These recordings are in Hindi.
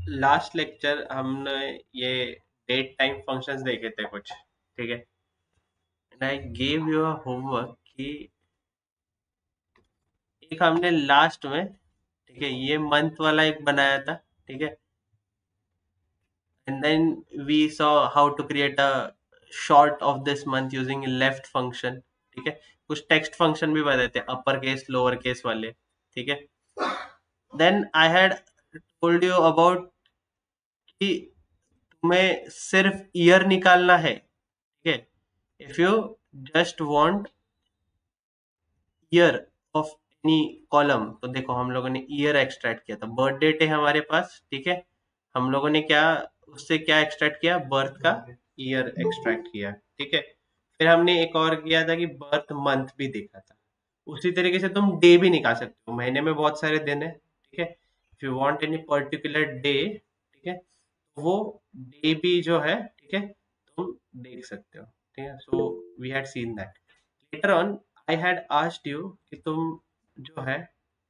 लास्ट लेक्चर हमने ये डेट टाइम फंक्शंस देखे थे कुछ, ठीक है। And I gave you a homework कि एक हमने लास्ट में, ठीक है, ये मंथ वाला एक बनाया था, ठीक है। And then we saw how to create a short of this month using left function, ठीक है। कुछ टेक्स्ट फंक्शन भी बताए थे, अपर केस लोअर केस वाले, ठीक है। Then I had told you about कि तुम्हें सिर्फ ईयर निकालना है, ठीक है। If you just want year of any column, तो देखो हम लोगों ने ईयर एक्सट्रैक्ट किया था, बर्थ डेट है हमारे पास, ठीक है। हम लोगों ने क्या उससे क्या एक्सट्रैक्ट किया, बर्थ का ईयर एक्सट्रैक्ट किया, ठीक है। फिर हमने एक और किया था कि बर्थ मंथ भी देखा था। उसी तरीके से तुम डे भी निकाल सकते हो, महीने में बहुत सारे दिन है, ठीक है। If you want any particular day, ठीक है, वो डे भी जो है, ठीक है, तुम देख सकते हो, ठीक है। So we had seen that. Later on I had asked you कि तुम जो है,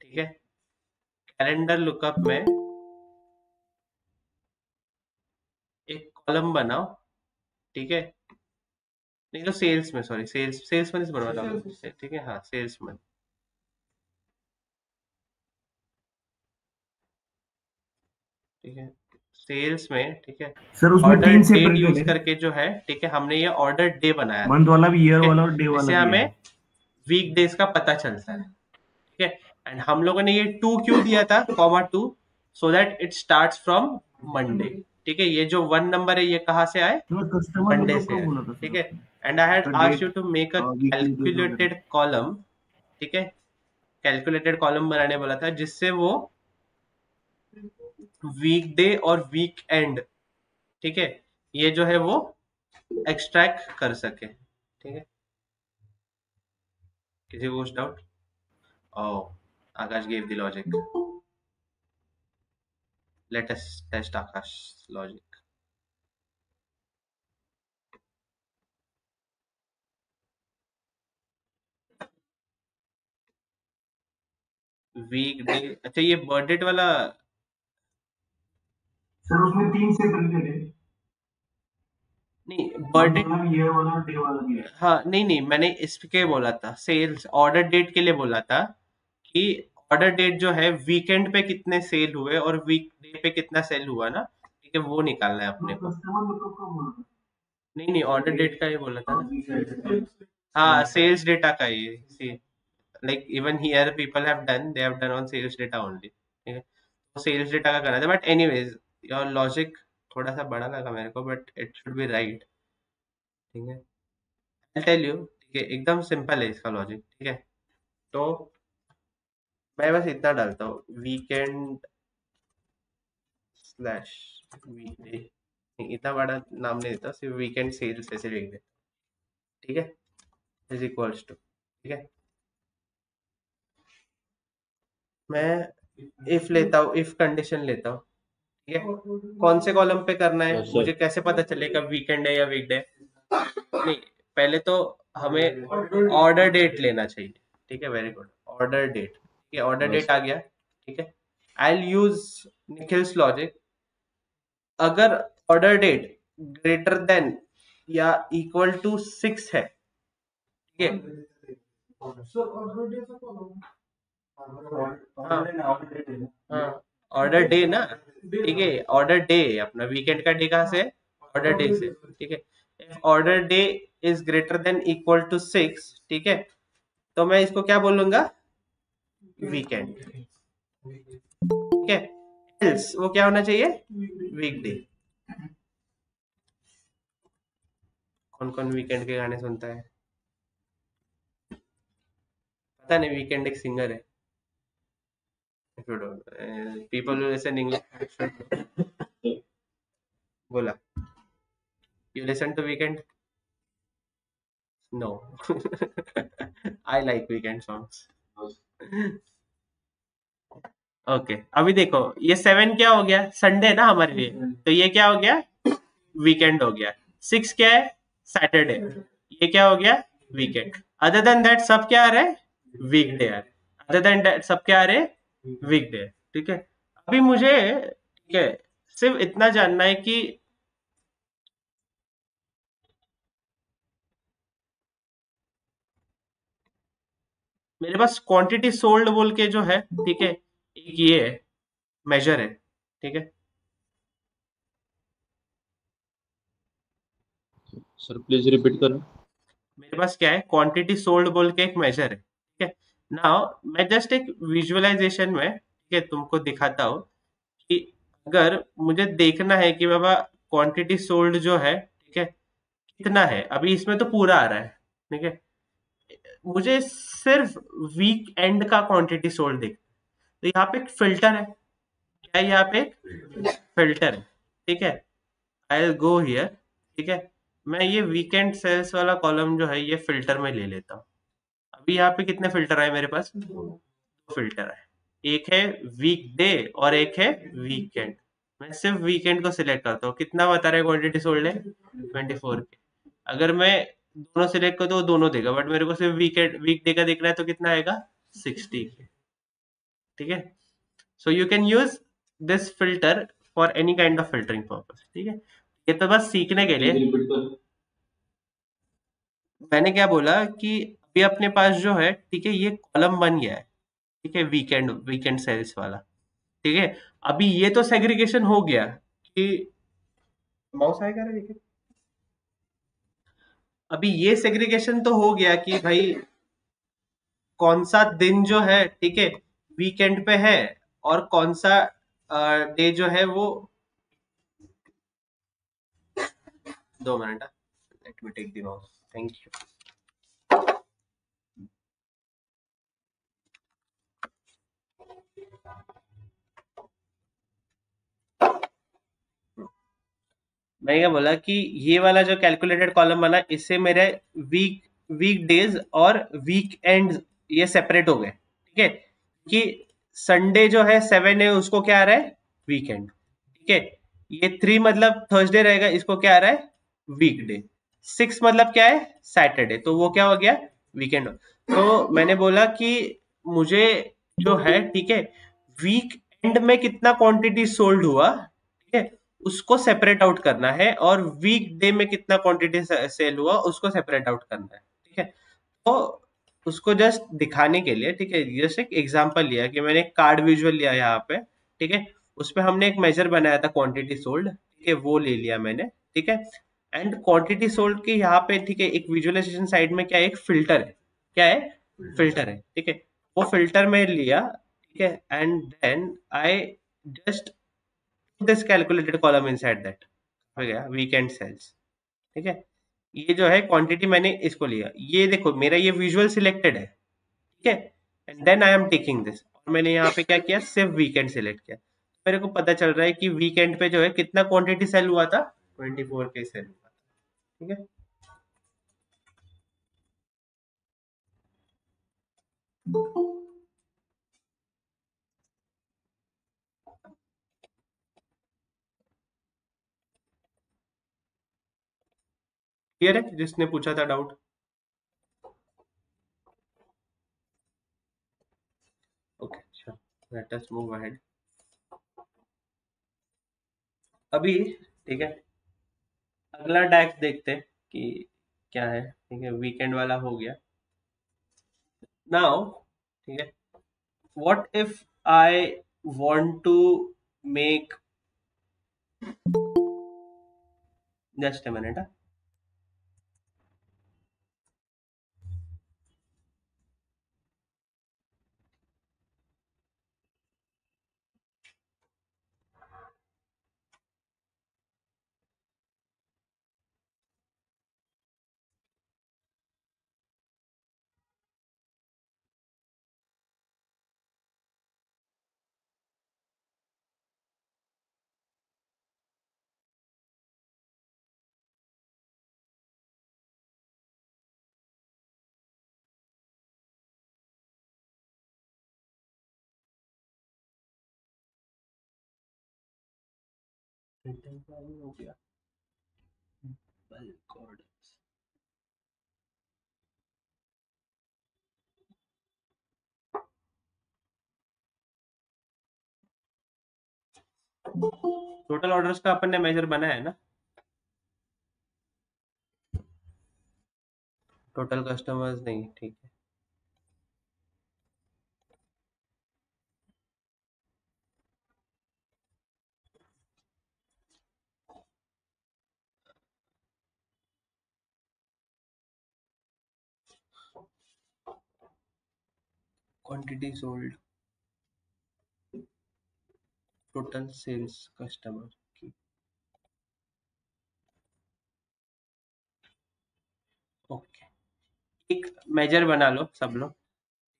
ठीक है, कैलेंडर लुकअप में एक कॉलम बनाओ, ठीक है। नहीं तो सेल्स में, सॉरी, सेल्स में बनवाना, ठीक है, हाँ सेल्स में, ठीक है, सेल्स में, ठीक है। सर उसमें ऑर्डर 3 डेट सेपरेटेड यूज है, करके जो है, ठीक है, हमने ये ऑर्डर डे बनाया था, मंथ वाला भी, ईयर ठीक है। वाला और डे वाला इससे भी है। हमें वीक डेज का पता चलता है, ठीक है। एंड हम लोगों ने ये 2 क्यों दिया था, comma 2, so that it starts from Monday, ठीक है। ये जो 1 नंबर है ये कहाँ से आए, तो कस्टमर मंडे लुकअप से का आए, बोला था सर ठीक है। आपने, एंड आई हैड तो asked you that, to make a weekly days वगैरह। कैलकुलेटेड कॉलम, ठीक है। कैलकुलेटेड कॉलम बनाने बोला था जिससे वो वीक डे और वीक एंड, ठीक है, ये जो है वो एक्सट्रैक्ट कर सके, ठीक है। किसी को कुछ doubt? Oh, Akash gave the logic, let us test Akash logic. Weekday, अच्छा ये बर्थडे वाला, सर उसमें 3 सेपरेटेड है, नहीं मंथ बर्थडे, वाला भी, ईयर वाला और डे वाला भी है। हाँ नहीं नहीं, मैंने इसके बोला था, सेल्स ऑर्डर डेट के लिए बोला था कि ऑर्डर डेट जो है वीकेंड पे कितने सेल हुए और वीक डे पे कितना सेल हुआ ना, ठीक है, वो निकालना है तो अपने को। कस्टमर लुकअप का बोला था। नहीं नहीं, ऑर्डर डेट का ही बोला था ना। हाँ, सेल्स। सेल्स डेटा का ही, see, like even here people have done, they have done on sales data only, ठीक है। तो सेल्स डेटा का करना था, बट एनीवेज योर लॉजिक थोड़ा सा बड़ा लगा मेरे को, but it should be right, ठीक है। आई टेल यू, ठीक है, एकदम सिंपल है इसका लॉजिक, ठीक है। तो मैं बस इतना डालता हूँ, वीकेंड स्लैश वीकडे, इतना बड़ा नाम नहीं देता, सिर्फ वीकेंड सेल्स ऐसे लिख देता, ठीक है, इज इक्वल्स टू, ठीक है। मैं इफ लेता हूँ, इफ कंडीशन लेता हूँ, ठीक है। कौन से कॉलम पे करना है, यस मुझे सर। कैसे पता चलेगा वीकेंड है या वीकडे? नहीं, पहले तो हमें ऑर्डर डेट लेना चाहिए, ठीक है, वेरी गुड, ऑर्डर डेट, ठीक है, ऑर्डर यस डेट आ गया, ठीक है। I will use Nikhil's logic, अगर ऑर्डर डेट ग्रेटर देन या इक्वल टू 6 है, ठीक है, हाँ, ऑर्डर डे ना, ठीक है, ऑर्डर डे, अपना वीकेंड का डे कहाँ से, ऑर्डर डे से, ठीक है। If order day is greater than equal to 6, ठीक है, तो मैं इसको क्या बोलूंगा, वीकेंड, ठीक है। एल्स वो क्या होना चाहिए, वीकडे। कौन कौन वीकेंड के गाने सुनता है, पता नहीं, वीकेंड एक सिंगर है, पीपल लिसन इंग्लिश, बोला, you listen to weekend, no, I like weekend songs, okay. अभी देखो ये 7 क्या हो गया, संडे ना हमारे लिए, तो ये क्या हो गया, वीकेंड हो गया। 6 क्या है, सैटरडे, ये क्या हो गया, वीकेंड। अदर देन दैट सब क्या आ रहे हैं, वीकडे आ रहे हैं। अदर देन दैट सब क्या आ रहे हैं, वीकडे, ठीक है। अभी मुझे, ठीक है, सिर्फ इतना जानना है कि मेरे पास क्वांटिटी सोल्ड बोल के जो है, ठीक है, एक ये है, मेजर है, ठीक है। सर प्लीज रिपीट करें। मेरे पास क्या है, क्वांटिटी सोल्ड बोल के एक मेजर है, ठीक है। नाउ मैं जस्ट एक विजुअलाइजेशन में, ठीक है, तुमको दिखाता हूँ कि अगर मुझे देखना है कि बाबा क्वांटिटी सोल्ड जो है, ठीक है, कितना है। अभी इसमें तो पूरा आ रहा है, ठीक है। मुझे सिर्फ वीक एंड का क्वांटिटी सोल्ड देख, तो यहाँ पे एक फिल्टर है। क्या है यहाँ पे? एक फिल्टर है, ठीक है। आई विल गो हियर, ठीक है। मैं ये वीकेंड सेल्स वाला कॉलम जो है ये फिल्टर में ले लेता हूँ। अभी यहाँ पे कितने फिल्टर आए मेरे पास? दो फिल्टर आए। एक है वीक डे और एक है वीकेंड। मैं सिर्फ वीकेंड को सिलेक्ट करता हूँ। कितना बता रहा है क्वांटिटी सोल्ड है? 24 के। अगर मैं दोनों सिलेक्ट करता हूँ दोनों देगा, बट मेरे को सिर्फ वीकेंड वीक डे का देखना है, तो कितना आएगा? 60 के, ठीक है। So you can use this filter for any kind of filtering purpose, ठीक है। ये तो बस सीखने के प्लीज लिए। रिपीट करें। मैंने क्या बोला कि अभी अपने पास जो है, ठीक है, ये कॉलम बन गया है, ठीक है, वीकेंड वीकेंड सेल्स वाला, ठीक है। अभी ये तो सेग्रीगेशन हो गया कि माउस आएगा रे, देखिए। अभी ये सेग्रीगेशन तो हो गया कि भाई कौन सा दिन जो है, ठीक है, वीकेंड पे है, और कौन सा डे जो है वो। 2 minute, let me take the mouse, thank you. मैंने क्या बोला कि ये वाला जो कैलकुलेटेड कॉलम बना, इससे मेरे वीक वीक डेज और वीक एंड ये सेपरेट हो गए, ठीक है। कि संडे जो है 7 है, उसको क्या आ रहा है? वीकेंड, ठीक है। ये 3 मतलब थर्सडे रहेगा, इसको क्या आ रहा है? वीकडे। 6 मतलब क्या है? सैटरडे, तो वो क्या हो गया? वीकेंड। तो मैंने बोला कि मुझे जो है, ठीक है, वीक एंड में कितना क्वांटिटी सोल्ड हुआ, ठीक है, उसको सेपरेट आउट करना है, और वीक डे में कितना क्वांटिटी सेल हुआ उसको सेपरेट आउट करना है, ठीक है। तो उसको जस्ट दिखाने के लिए, ठीक है, जस्ट एक एग्जांपल लिया कि मैंने एक कार्ड विजुअल लिया यहाँ पे, ठीक है। उसपे हमने एक मेजर बनाया था क्वांटिटी सोल्ड, ठीक है, वो ले लिया मैंने, ठीक है। एंड क्वांटिटी सोल्ड के यहाँ पे, ठीक है, एक विजुअलाइजेशन साइड में क्या है? एक फिल्टर है। क्या है? फिल्टर है, ठीक है। वो फिल्टर में लिया, ठीक है, and then I just this calculated column inside that, हो गया वीकेंड सेल्स, ठीक है। ये जो है क्वांटिटी मैंने इसको लिया, ये देखो मेरा ये विजुअल सिलेक्टेड है, ठीक है। And then I am taking this, और मैंने यहाँ पे क्या किया? सिर्फ वीकेंड सिलेक्ट किया। मेरे को पता चल रहा है कि वीकेंड पे जो है कितना क्वांटिटी सेल हुआ था? 24 के सेल हुआ था, ठीक है। क्लियर है जिसने पूछा था डाउट? ओके, अच्छा, लेट अस मूव अहेड। अभी, ठीक है, अगला टैक्स देखते हैं कि क्या है, ठीक है। वीकेंड वाला हो गया। नाउ, ठीक है, what if I want to make, just a minute, हो गया bulk orders। टोटल ऑर्डर्स का अपन ने मेजर बनाया है ना, टोटल कस्टमर्स नहीं, ठीक है। Quantity sold, total sales customer की, ओके। एक मेजर बना लो सब लोग,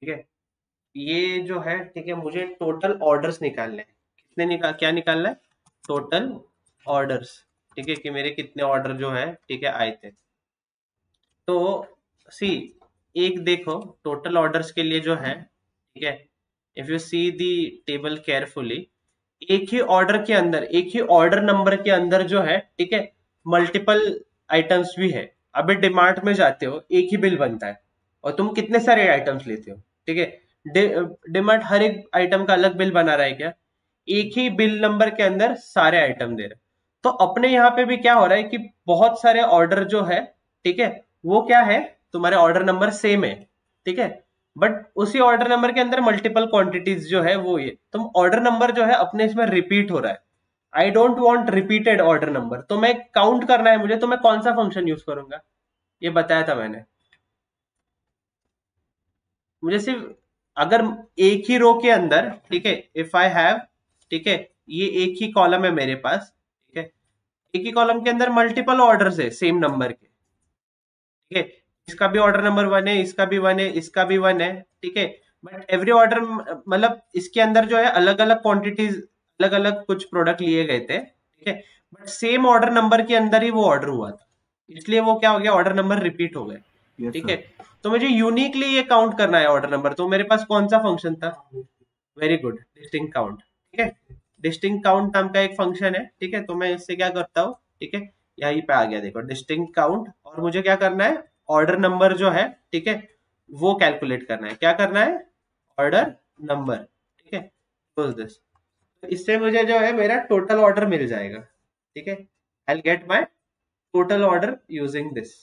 ठीक है। ये जो है, ठीक है, मुझे टोटल ऑर्डर्स निकालने हैं। कितने क्या निकालना है? टोटल ऑर्डर्स, ठीक है, कि मेरे कितने ऑर्डर जो है, ठीक है, आए थे। तो सी, एक देखो टोटल ऑर्डर्स के लिए जो है, ठीक है, if you see the table carefully, एक ही ऑर्डर के अंदर, एक ही ऑर्डर नंबर के अंदर जो है, ठीक है, मल्टीपल आइटम्स भी है। अभी डिमार्ट में जाते हो, एक ही बिल बनता है और तुम कितने सारे आइटम्स लेते हो, ठीक है। डिमार्ट हर एक आइटम का अलग बिल बना रहा है क्या? एक ही बिल नंबर के अंदर सारे आइटम दे रहे हैं। तो अपने यहाँ पे भी क्या हो रहा है कि बहुत सारे ऑर्डर जो है, ठीक है, वो क्या है, तुम्हारे ऑर्डर नंबर सेम है, ठीक है, बट उसी ऑर्डर नंबर के अंदर मल्टीपल क्वांटिटीज जो है वो, ये तुम ऑर्डर नंबर जो है अपने इसमें रिपीट हो रहा है। I don't want repeated order number, तो मैं काउंट करना है मुझे, तो मैं कौन सा फंक्शन यूज करूंगा? ये बताया था मैंने। मुझे सिर्फ, अगर एक ही रो के अंदर, ठीक है, इफ आई हैव, ठीक है, ये एक ही कॉलम है मेरे पास, ठीक है, एक ही कॉलम के अंदर मल्टीपल ऑर्डर्स है सेम नंबर के, ठीक है, इसका भी ऑर्डर नंबर 1 है, इसका भी 1 है, इसका भी 1 है, ठीक है, बट एवरी ऑर्डर, मतलब इसके अंदर जो है अलग अलग क्वांटिटीज, अलग अलग कुछ प्रोडक्ट लिए गए थे, ठीक है, बट सेम ऑर्डर नंबर के अंदर ही वो ऑर्डर हुआ था, इसलिए वो क्या हो गया, ऑर्डर नंबर रिपीट हो गए, यस ठीक सर। है। तो मुझे यूनिकली ये काउंट करना है ऑर्डर नंबर, तो मेरे पास कौन सा फंक्शन था? वेरी गुड, डिस्टिंक्ट काउंट, ठीक है। डिस्टिंक्ट काउंट नाम का एक फंक्शन है, ठीक है, तो मैं इससे क्या करता हूँ, ठीक है, यहीं पे आ गया देखो, डिस्टिंक्ट काउंट, और मुझे क्या करना है, ऑर्डर नंबर जो है, ठीक है, वो कैलकुलेट करना है। क्या करना है? ऑर्डर नंबर, ठीक है, क्लोज दिस। इससे मुझे जो है मेरा टोटल ऑर्डर मिल जाएगा, ठीक है, I will get my total order using this.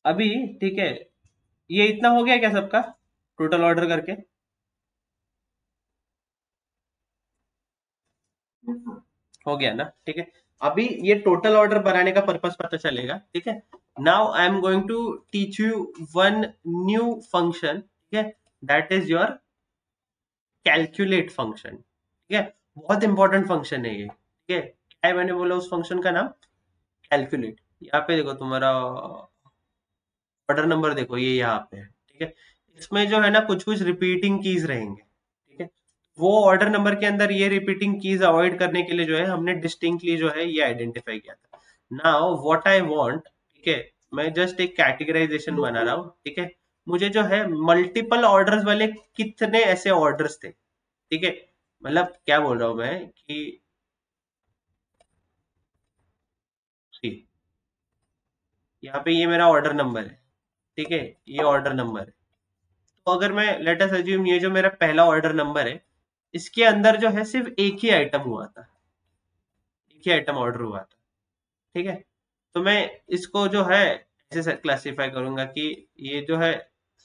अभी, ठीक है, ये इतना हो गया क्या सबका, टोटल ऑर्डर करके? Yes sir. हो गया ना, ठीक है। अभी ये टोटल ऑर्डर बनाने का पर्पस पता चलेगा, ठीक है। Now I am going to teach you one new function, ठीक है, that is your calculate function, ठीक है। बहुत इंपॉर्टेंट फंक्शन है ये, ठीक है। क्या है, मैंने बोला उस फंक्शन का नाम? कैलकुलेट। यहाँ पे देखो तुम्हारा ऑर्डर नंबर, देखो ये यहाँ पे है, ठीक है। इसमें जो है ना कुछ कुछ रिपीटिंग कीज रहेंगे, ठीक है। वो ऑर्डर नंबर के अंदर ये रिपीटिंग कीज अवॉइड करने के लिए जो है हमने डिस्टिंक्टली जो है ये आइडेंटिफाई किया था। नाउ व्हाट आई वांट, ठीक है, मैं जस्ट एक कैटेगराइजेशन बना रहा हूँ, ठीक है। मुझे जो है मल्टीपल ऑर्डर्स वाले कितने ऐसे ऑर्डर्स थे, ठीक है, मतलब क्या बोल रहा हूँ मैं कि see, यहाँ पे ये मेरा ऑर्डर नंबर है, ठीक है, ये ऑर्डर नंबर है। तो अगर मैं लेट अस अज्यूम ये जो मेरा पहला ऑर्डर नंबर है, इसके अंदर जो है सिर्फ एक ही आइटम हुआ था, एक ही आइटम ऑर्डर हुआ था, ठीक है। तो मैं इसको जो है ऐसे क्लासिफाई करूंगा कि ये जो है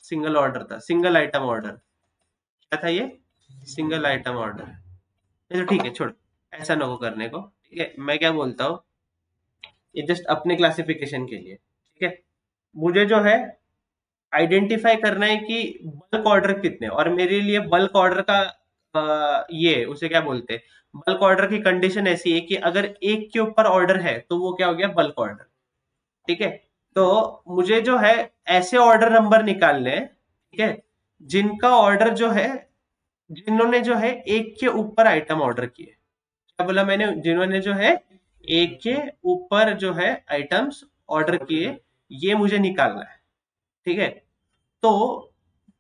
सिंगल ऑर्डर था, सिंगल आइटम ऑर्डर। क्या था ये? Single item order. नहीं तो ठीक है, छोड़, ऐसा ना को करने को, ठीक है, मैं क्या बोलता हूँ, ये जस्ट अपने क्लासिफिकेशन के लिए, ठीक है। मुझे जो है आइडेंटिफाई करना है कि बल्क ऑर्डर कितने, और मेरे लिए बल्क ऑर्डर का ये उसे क्या बोलते हैं, बल्क ऑर्डर की कंडीशन ऐसी है कि अगर एक के ऊपर ऑर्डर है तो वो क्या हो गया, बल्क ऑर्डर, ठीक है। तो मुझे जो है ऐसे ऑर्डर नंबर निकालने हैं, ठीक है, जिनका ऑर्डर जो है, जिन्होंने जो है एक के ऊपर आइटम ऑर्डर किए। क्या बोला मैंने? जिन्होंने जो है एक के ऊपर जो है आइटम्स ऑर्डर किए, ये मुझे निकालना है, ठीक है। तो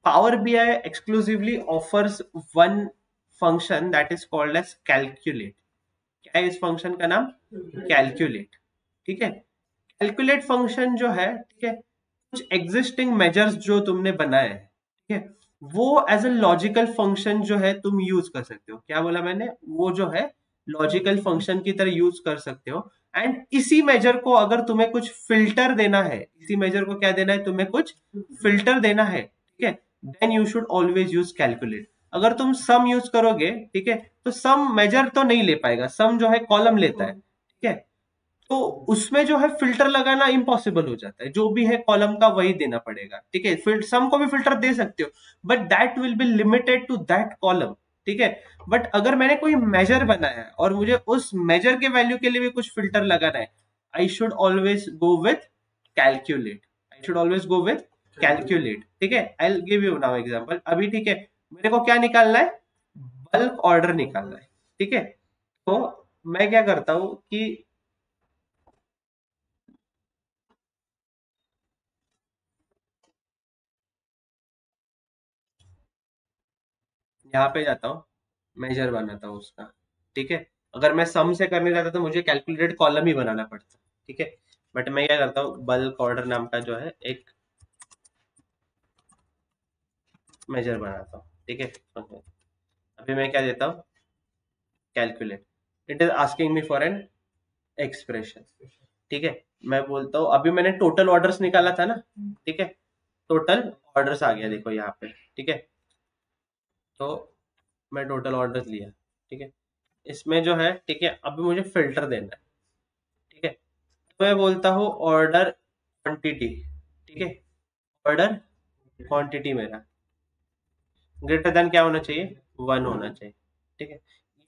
Power BI exclusively offers one function that is called as calculate. क्या है इस फंक्शन का नाम? कैलकुलेट. ठीक है. कैलकुलेट फंक्शन जो है, ठीक है, कुछ एग्जिस्टिंग मेजर्स जो तुमने बनाए हैं, ठीक है, वो एज अ लॉजिकल फंक्शन जो है तुम यूज कर सकते हो. क्या बोला मैंने? वो जो है लॉजिकल फंक्शन की तरह यूज कर सकते हो. एंड इसी मेजर को अगर तुम्हें कुछ फिल्टर देना है, इसी मेजर को क्या देना है? तुम्हें कुछ फिल्टर देना है, ठीक है, then you should always use calculate. अगर तुम सम यूज करोगे, ठीक है, तो सम मेजर तो नहीं ले पाएगा. सम जो है कॉलम लेता है, ठीक है, तो उसमें जो है फिल्टर लगाना इम्पॉसिबल हो जाता है. जो भी है कॉलम का वही देना पड़ेगा. ठीक है, सम को भी फिल्टर दे सकते हो, but that will be limited to that column. ठीक है. बट अगर मैंने कोई मेजर बनाया है और मुझे उस मेजर के वैल्यू के लिए भी कुछ फिल्टर लगाना है, I should always go width calculate. I should always go width calculate. ठीक है. I give you now example. अभी ठीक है, मेरे को क्या निकालना है? बल्क ऑर्डर निकालना है. ठीक है. तो मैं क्या करता हूं कि यहाँ पे जाता हूँ, मेजर बनाता हूँ उसका. ठीक है. अगर मैं सम से करने जाता तो मुझे कैलकुलेटेड कॉलम ही बनाना पड़ता. ठीक है. बट मैं क्या करता हूँ, बल्क ऑर्डर नाम का जो है एक मेजर बनाता हूँ. ठीक है. अभी मैं क्या देता हूँ? Calculate. It is asking me for an expression. ठीक है. मैं बोलता हूँ, अभी मैंने टोटल ऑर्डर्स निकाला था ना. ठीक है. टोटल ऑर्डर्स आ गया देखो यहाँ पे. ठीक है. तो मैं टोटल ऑर्डर्स लिया. ठीक है. इसमें जो है, ठीक है, अभी मुझे फिल्टर देना है. ठीक है. तो मैं बोलता हूँ ऑर्डर क्वांटिटी. ठीक है. ऑर्डर क्वांटिटी मेरा ग्रेटर देन क्या होना चाहिए? 1 होना चाहिए. ठीक है.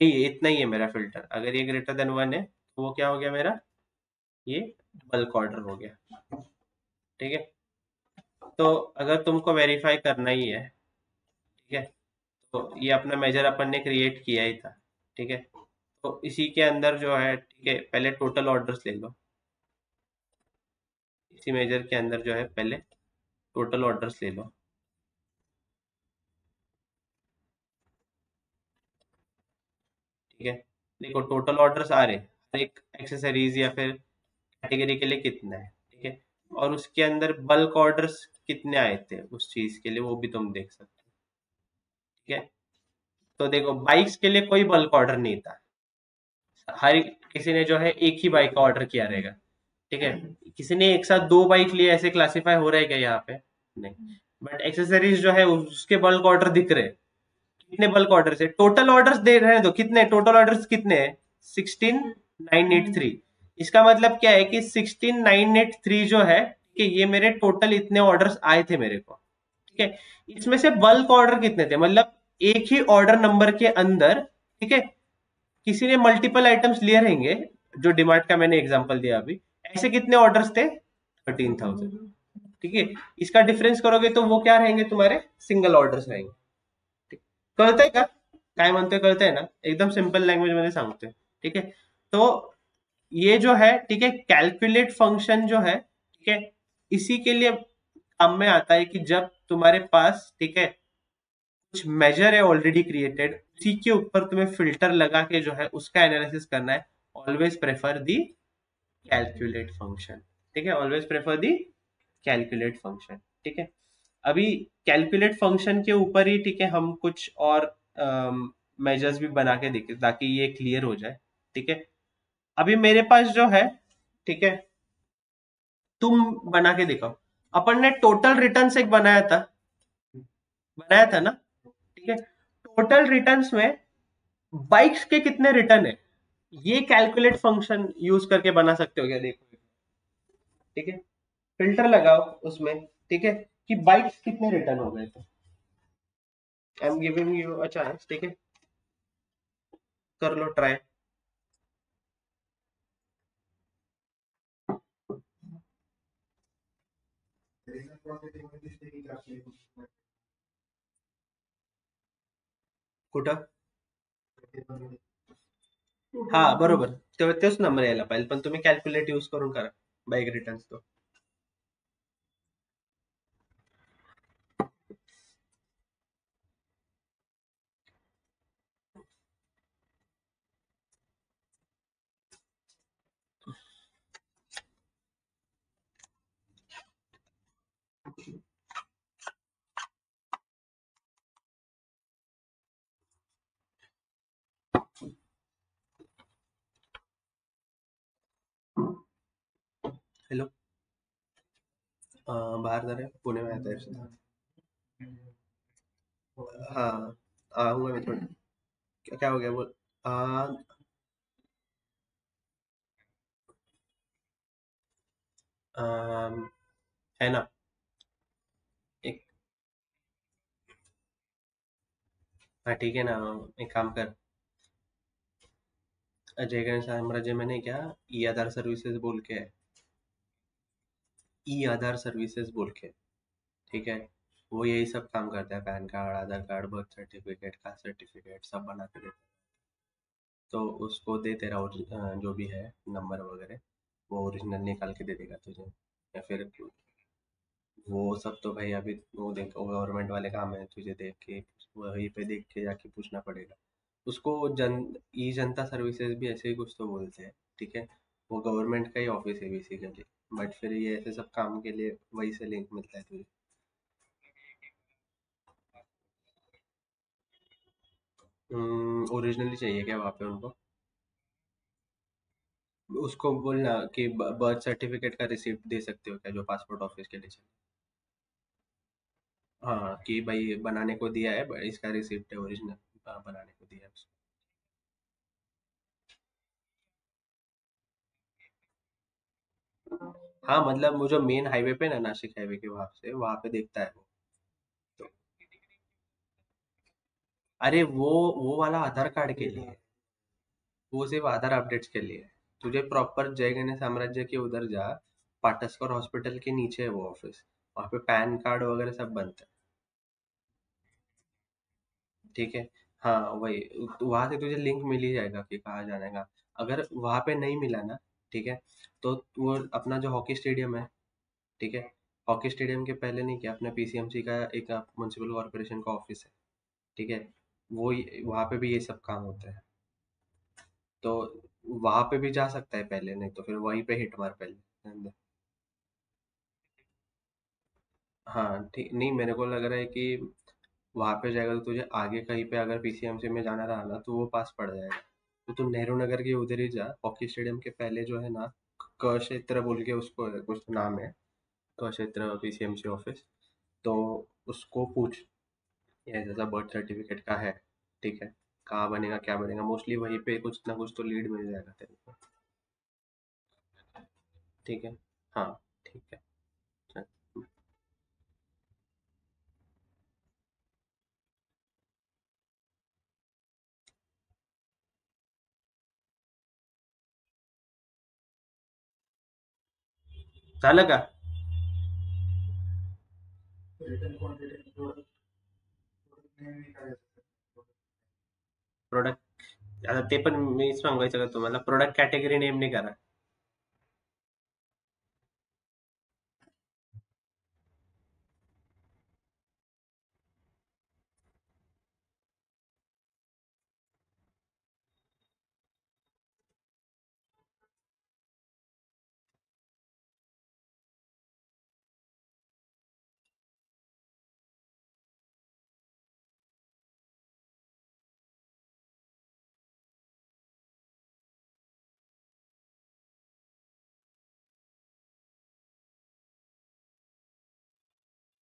ये इतना ही है मेरा फिल्टर. अगर ये ग्रेटर देन 1 है तो वो क्या हो गया मेरा? ये बल्क ऑर्डर हो गया. ठीक है. तो अगर तुमको वेरीफाई करना ही है, ठीक है, तो ये अपना मेजर अपन ने क्रिएट किया ही था. ठीक है. तो इसी के अंदर जो है, ठीक है, पहले टोटल ऑर्डर्स ले लो. इसी मेजर के अंदर जो है पहले टोटल ऑर्डर्स ले लो. ठीक है. देखो टोटल ऑर्डर्स आ रहे हर एक एक्सेसरीज या फिर कैटेगरी के लिए कितना है. ठीक है. और उसके अंदर बल्क ऑर्डर्स कितने आए थे उस चीज के लिए, वो भी तुम देख सकते हो. ठीक है. तो देखो बाइक्स के लिए कोई बल्क ऑर्डर नहीं था. हर किसी ने जो है एक ही बाइक का ऑर्डर किया रहेगा. ठीक है. किसी ने एक साथ 2 बाइक लिए, ऐसे क्लासिफाई हो रहा है क्या यहाँ पे? नहीं. बट एक्सेसरीज जो है उसके बल्क ऑर्डर दिख रहे हैं. कितने बल्क ऑर्डर है? टोटल ऑर्डर्स दे रहे हैं तो कितने टोटल ऑर्डर्स कितने हैं? 16983. इसका मतलब क्या है कि 16983 जो है कि ये मेरे टोटल इतने ऑर्डर्स आए थे मेरे को. ठीक है. इसमें से बल्क ऑर्डर कितने थे? मतलब एक ही ऑर्डर नंबर के अंदर, ठीक है, किसी ने मल्टीपल आइटम्स लिए रहेंगे. जो डिमार्ट का मैंने एग्जांपल दिया अभी, ऐसे कितने ऑर्डर्स थे? 13,000. ठीक है. इसका डिफरेंस करोगे तो वो क्या रहेंगे? तुम्हारे सिंगल ऑर्डर्स रहेंगे. कळतंय का काय म्हणतोय? कळतंय ना? एकदम सिंपल लैंग्वेज मध्ये सांगतोय. ठीक है. तो ये जो है, ठीक है, कैलकुलेट फंक्शन जो है, ठीक है, इसी के लिए काम में आता है कि जब तुम्हारे पास, ठीक है, कुछ मेजर है ऑलरेडी क्रिएटेड, उसी के ऊपर तुम्हें फिल्टर लगा के जो है उसका एनालिसिस करना है. ऑलवेज प्रेफर दी कैलकुलेट फंक्शन. ठीक है. ऑलवेज प्रेफर दी कैलकुलेट फंक्शन. ठीक है. अभी कैलकुलेट फंक्शन के ऊपर ही, ठीक है, हम कुछ और मेजर्स भी बना के देखें ताकि ये क्लियर हो जाए. ठीक है. अभी मेरे पास जो है, ठीक है, तुम बना के दिखाओ. अपन ने टोटल रिटर्न्स एक बनाया था ना. ठीक है. टोटल रिटर्न्स में बाइक्स के कितने रिटर्न है, ये कैलकुलेट फंक्शन यूज करके बना सकते हो क्या? देखो. ठीक है. फिल्टर लगाओ उसमें. ठीक है. कि बाइक्स कितने रिटर्न हो गए थे. I am giving you a chance. ठीक है. कर लो ट्राई. कुठं? हा बरोबर. तेच नंबर यायला पाहिजे, पण तुम्ही कॅल्क्युलेट यूज करून करा बाईक रिटर्न्स. तो हेलो। बाहर जा रहे हैं, पुणे में आता है इससे। हाँ, आऊँगा मैं थोड़ा। क्या क्या हो गया बोल। आ, है ना। एक हाँ ठीक है ना। एक काम कर। अजय गणेश साम्राज्य में नहीं क्या, ई आधार सर्विसेज बोल के है। ई आधार सर्विसेज बोल के, ठीक है। वो यही सब काम करता है, PAN card, Aadhaar card, birth certificate, caste certificate सब बना के देता है। तो उसको दे तेरा जो भी है नंबर वगैरह, वो ओरिजिनल निकाल के दे देगा तुझे। या फिर वो सब तो भाई अभी वो देख, वो गवर्नमेंट वाले काम है, तुझे देख के वहीं पे देख के जाके पूछना पड़ेगा उसको। जन ई जनता सर्विसेज भी ऐसे ही कुछ तो बोलते हैं, ठीक है। वो गवर्नमेंट का ही ऑफिस है बेसिकली, बट फिर ये ऐसे सब काम के लिए वही से लिंक मिलता है तुझे। ओरिजिनली चाहिए क्या वहाँ पे उनको। उसको बोलना कि बर्थ सर्टिफिकेट का रिसिप्ट दे सकते हो क्या, जो पासपोर्ट ऑफिस के लिए चाहिए। हाँ कि भाई बनाने को दिया है, इसका रिसिप्ट है ओरिजिनल, बनाने को दिया है उसको। हाँ मतलब वो जो मेन हाईवे पे ना, नासिक हाईवे के वहां से वहां पे देखता है वो। तो अरे वो वाला आधार कार्ड के लिए है। वो सिर्फ आधार अपडेट्स के लिए है। तुझे प्रॉपर जय गणेश साम्राज्य के उधर जा, पाटसकर हॉस्पिटल के नीचे है वो ऑफिस। वहाँ पे पैन कार्ड वगैरह सब बनता है, ठीक है। हाँ वही, वहां से तुझे लिंक मिल ही जाएगा कि कहाँ जाना है कहाँ। अगर वहां पे नहीं मिला ना, ठीक है, तो वो अपना जो हॉकी स्टेडियम है, ठीक है, हॉकी स्टेडियम के पहले नहीं क्या अपना पीसीएमसी का एक म्यूनसिपल कॉर्पोरेशन का ऑफिस है, ठीक है। वो वहाँ पे भी ये सब काम होता है। तो वहाँ पे भी जा सकता है पहले, नहीं तो फिर वहीं पे हिट मार पहले। हाँ ठीक, नहीं मेरे को लग रहा है कि वहाँ पे जाएगा तो तुझे आगे कहीं पे अगर पीसीएमसी में जाना रहा ना तो वो पास पड़ जाएगा। तो तू नेहरू नगर के उधर ही जा, हॉकी स्टेडियम के पहले जो है ना, क क्षेत्र बोल के उसको है, कुछ तो नाम है, क क्षेत्र पीसीएमसी ऑफिस। तो उसको पूछ, ये जैसा बर्थ सर्टिफिकेट का है, ठीक है, कहाँ बनेगा क्या बनेगा, मोस्टली वहीं पे कुछ ना कुछ तो लीड मिल जाएगा तेरे को। ठीक है। हाँ ठीक है। चल। झालं का रिटर्न क्वांटिटी प्रोडक्ट। आता ते पण मीच सांगायचं का तुम्हाला, प्रोडक्ट कॅटेगरी नेम नाही करा।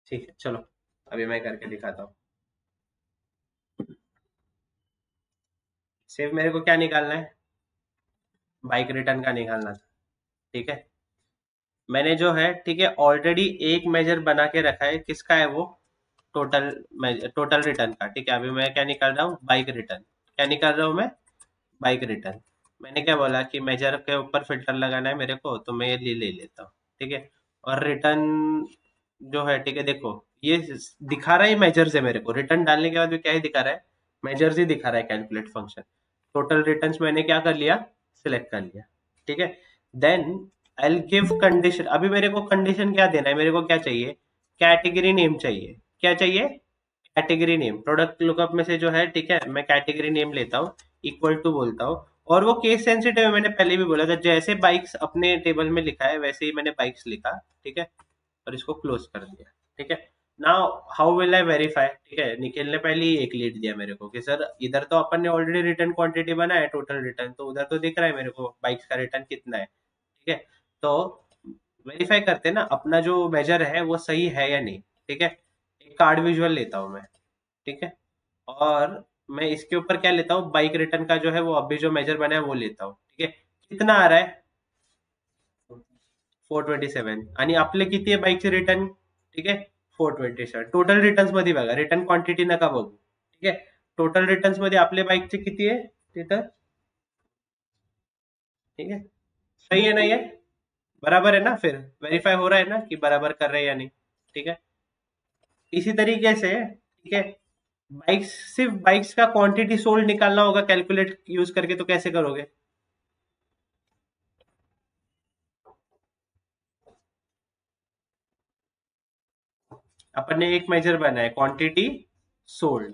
ठीक है चलो, अभी मैं करके दिखाता हूँ। सिर्फ मेरे को क्या निकालना है, बाइक रिटर्न का निकालना था, ठीक है। मैंने जो है, ठीक है, ऑलरेडी एक मेजर बना के रखा है, किसका है वो, टोटल टोटल रिटर्न का, ठीक है। अभी मैं क्या निकाल रहा हूँ, बाइक रिटर्न। क्या निकाल रहा हूँ मैं, बाइक रिटर्न। मैंने क्या बोला कि मेजर के ऊपर फिल्टर लगाना है मेरे को, तो मैं ये ले लेता हूँ, ठीक है। और रिटर्न जो है, ठीक है, देखो ये दिखा रहा है मेजर्स है मेरे को, रिटर्न डालने के बाद भी क्या ही दिखा रहा है, मेजर्स ही दिखा रहा है, कैलकुलेट फंक्शन। टोटल रिटर्न्स मैंने क्या कर लिया, सिलेक्ट कर लिया, ठीक है। Then I give condition. अभी मेरे को कंडीशन क्या देना है, मेरे को क्या चाहिए, कैटेगरी नेम चाहिए। क्या चाहिए, कैटेगरी नेम। प्रोडक्ट लुकअप में से जो है, ठीक है, मैं कैटेगरी नेम लेता हूँ, इक्वल टू बोलता हूँ। और वो केस सेंसिटिव है, मैंने पहले भी बोला था, जैसे बाइक्स अपने टेबल में लिखा है वैसे ही मैंने बाइक्स लिखा, ठीक है। और इसको क्लोज कर दिया, ठीक है। Now how will I verify, ठीक है, निखिल ने पहले ही एक लीड दिया मेरे को कि सर इधर तो अपन ने ऑलरेडी रिटर्न क्वांटिटी बना है, टोटल रिटर्न तो उधर तो दिख रहा है मेरे को बाइक्स का रिटर्न कितना है, ठीक है। तो वेरीफाई करते हैं ना अपना जो मेजर है वो सही है या नहीं। ठीक है, एक कार्ड विजुअल लेता हूं मैं। ठीक है, और मैं इसके ऊपर क्या लेता हूँ, बाइक रिटर्न का जो है वो अभी जो मेजर बना है वो लेता हूँ। ठीक है, कितना आ रहा है 427 आणि आपले किती आहे बाईकचे रिटर्न? ठीक आहे 427. टोटल रिटर्न्स मध्ये बघा, रिटर्न क्वांटिटी नका बघू। ठीक आहे, टोटल रिटर्न्स मध्ये आपले बाईकचे किती आहे तिथं? ठीक है, सही है, नहीं है? बराबर है ना? फिर वेरीफाई हो रहा है ना कि बराबर कर रहे हैं या नहीं। ठीक है, इसी तरीके से ठीक है, बाइक्स, सिर्फ बाइक्स का क्वांटिटी सोल्ड निकालना होगा कैलकुलेट यूज करके, तो कैसे करोगे? अपन ने एक मेजर बनाया क्वांटिटी सोल्ड।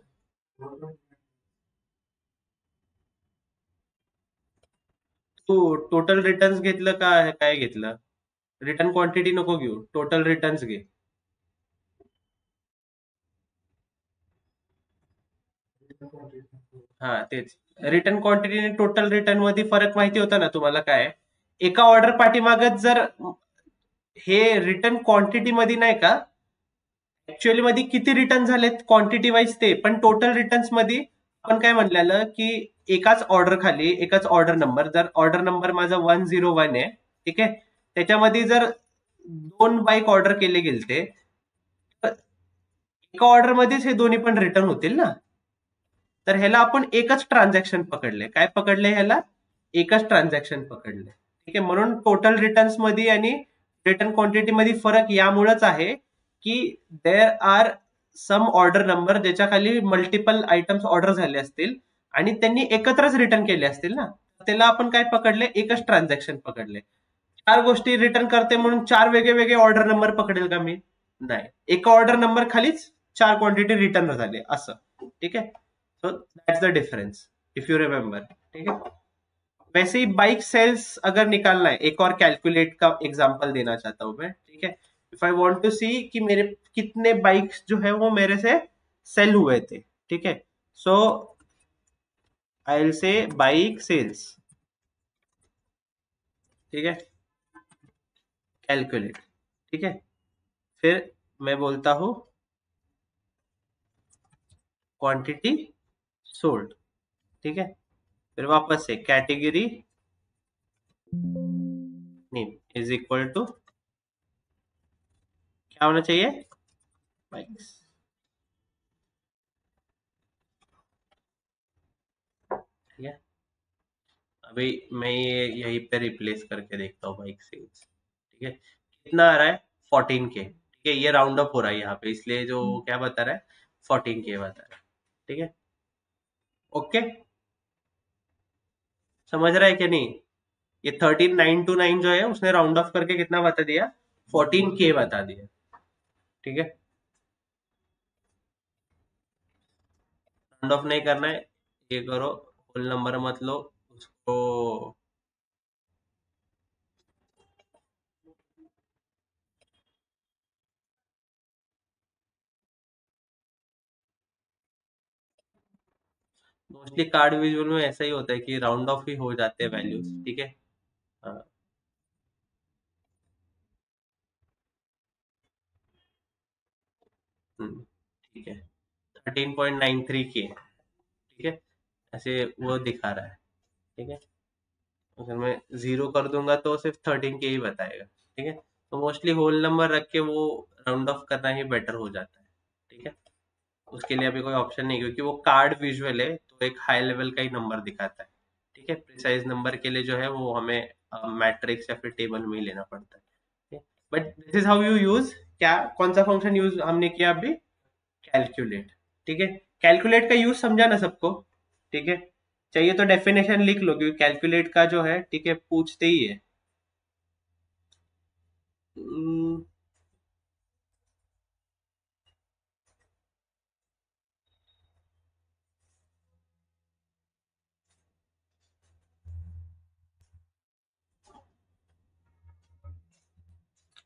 तू टोटल रिटर्न्स घेतलं का काय घेतलं? रिटर्न क्वांटिटी नको घेऊ, टोटल रिटर्न्स घे। हा तेच, रिटर्न क्वांटिटी आणि टोटल रिटर्न मध्ये फरक माहिती होता ना तुम्हाला काय? एका ऑर्डर पाठीमागत जर हे रिटर्न क्वांटिटी मध्ये नाही का, ऍक्च्युअली मध्ये किती रिटर्न झालेत क्वांटिटी वाईज ते, पण टोटल रिटर्न्स मध्ये आपण काय म्हणलेलं की एकाच ऑर्डर खाली एकाच ऑर्डर नंबर, जर ऑर्डर नंबर माझा 101 आहे, ठीक आहे, त्याच्यामध्ये जर 2 बाईक ऑर्डर केले गेलते, तर एका ऑर्डर मध्येच हे दोन्ही पण रिटर्न होतील ना। तर ह्याला आपण एकच ट्रान्झॅक्शन पकडले, काय पकडले ह्याला? एकच ट्रान्झॅक्शन पकडले। ठीक आहे, म्हणून टोटल रिटर्न्स मध्ये आणि रिटर्न क्वांटिटी मध्ये फरक यामुळेच आहे की there are some order number ज्याच्या खाली मल्टिपल आयटम्स ऑर्डर झाले असतील आणि त्यांनी एकत्रच रिटर्न केले असतील ना, त्याला आपण काय पकडले? एकच ट्रान्झॅक्शन पकडले। 4 गोष्टी रिटर्न करते म्हणून 4 वेगळे वेगळे ऑर्डर नंबर पकडेल का मी? नाही, एका ऑर्डर नंबर खालीच 4 क्वांटिटी रिटर्न झाले असं। ठीक है, so that's the difference if you remember. ठीक है, वैसे ही बाइक सेल्स अगर निकालना है, एक और कैलकुलेट का एग्जांपल देना चाहता हूं मैं। ठीक है, इफ आई वांट टू सी कि मेरे कितने बाइक्स जो है वो मेरे से सेल हुए थे। ठीक है, so I will say bike sales. ठीक है, कैलकुलेट। ठीक है, फिर मैं बोलता हूं क्वांटिटी सोल्ड। ठीक है, फिर वापस से category name is equal to क्या होना चाहिए? बाइक्स। ठीक है, अभी मैं ये यहीं पे रिप्लेस करके देखता हूँ बाइक सेल्स। ठीक है, कितना आ रहा है? 14K। ठीक है, ये राउंड अप हो रहा है यहाँ पे, इसलिए जो क्या बता रहा है 14K बता रहा है। ठीक है, ओके, समझ रहा है क्या नहीं? ये 13929 जो है उसने राउंड ऑफ करके कितना बता दिया? 14K बता दिया। ठीक है, राउंड ऑफ नहीं करना है, ये करो, होल नंबर मत लो उसको। मोस्टली कार्ड विजुअल में ऐसा ही होता है कि राउंड ऑफ ही हो जाते हैं वैल्यूज। ठीक है, हाँ, ठीक है, 13.93K। ठीक है, ऐसे वो दिखा रहा है। ठीक है, अगर मैं 0 कर दूंगा तो सिर्फ 13K ही बताएगा। ठीक है, तो मोस्टली होल नंबर रख के वो राउंड ऑफ करना ही बेटर हो जाता है। ठीक है, उसके लिए अभी कोई ऑप्शन नहीं, क्योंकि वो कार्ड विजुअल है तो एक हाई लेवल का ही नंबर दिखाता है। ठीक है, प्रिसाइज नंबर के लिए जो है वो हमें मैट्रिक्स या फिर टेबल में ही लेना पड़ता है। But this is how you use, क्या कौन सा फंक्शन यूज हमने किया अभी? कैलकुलेट। ठीक है, कैलकुलेट का यूज समझा ना सबको? ठीक है, चाहिए तो डेफिनेशन लिख लो, क्योंकि कैलकुलेट का जो है ठीक है पूछते ही है।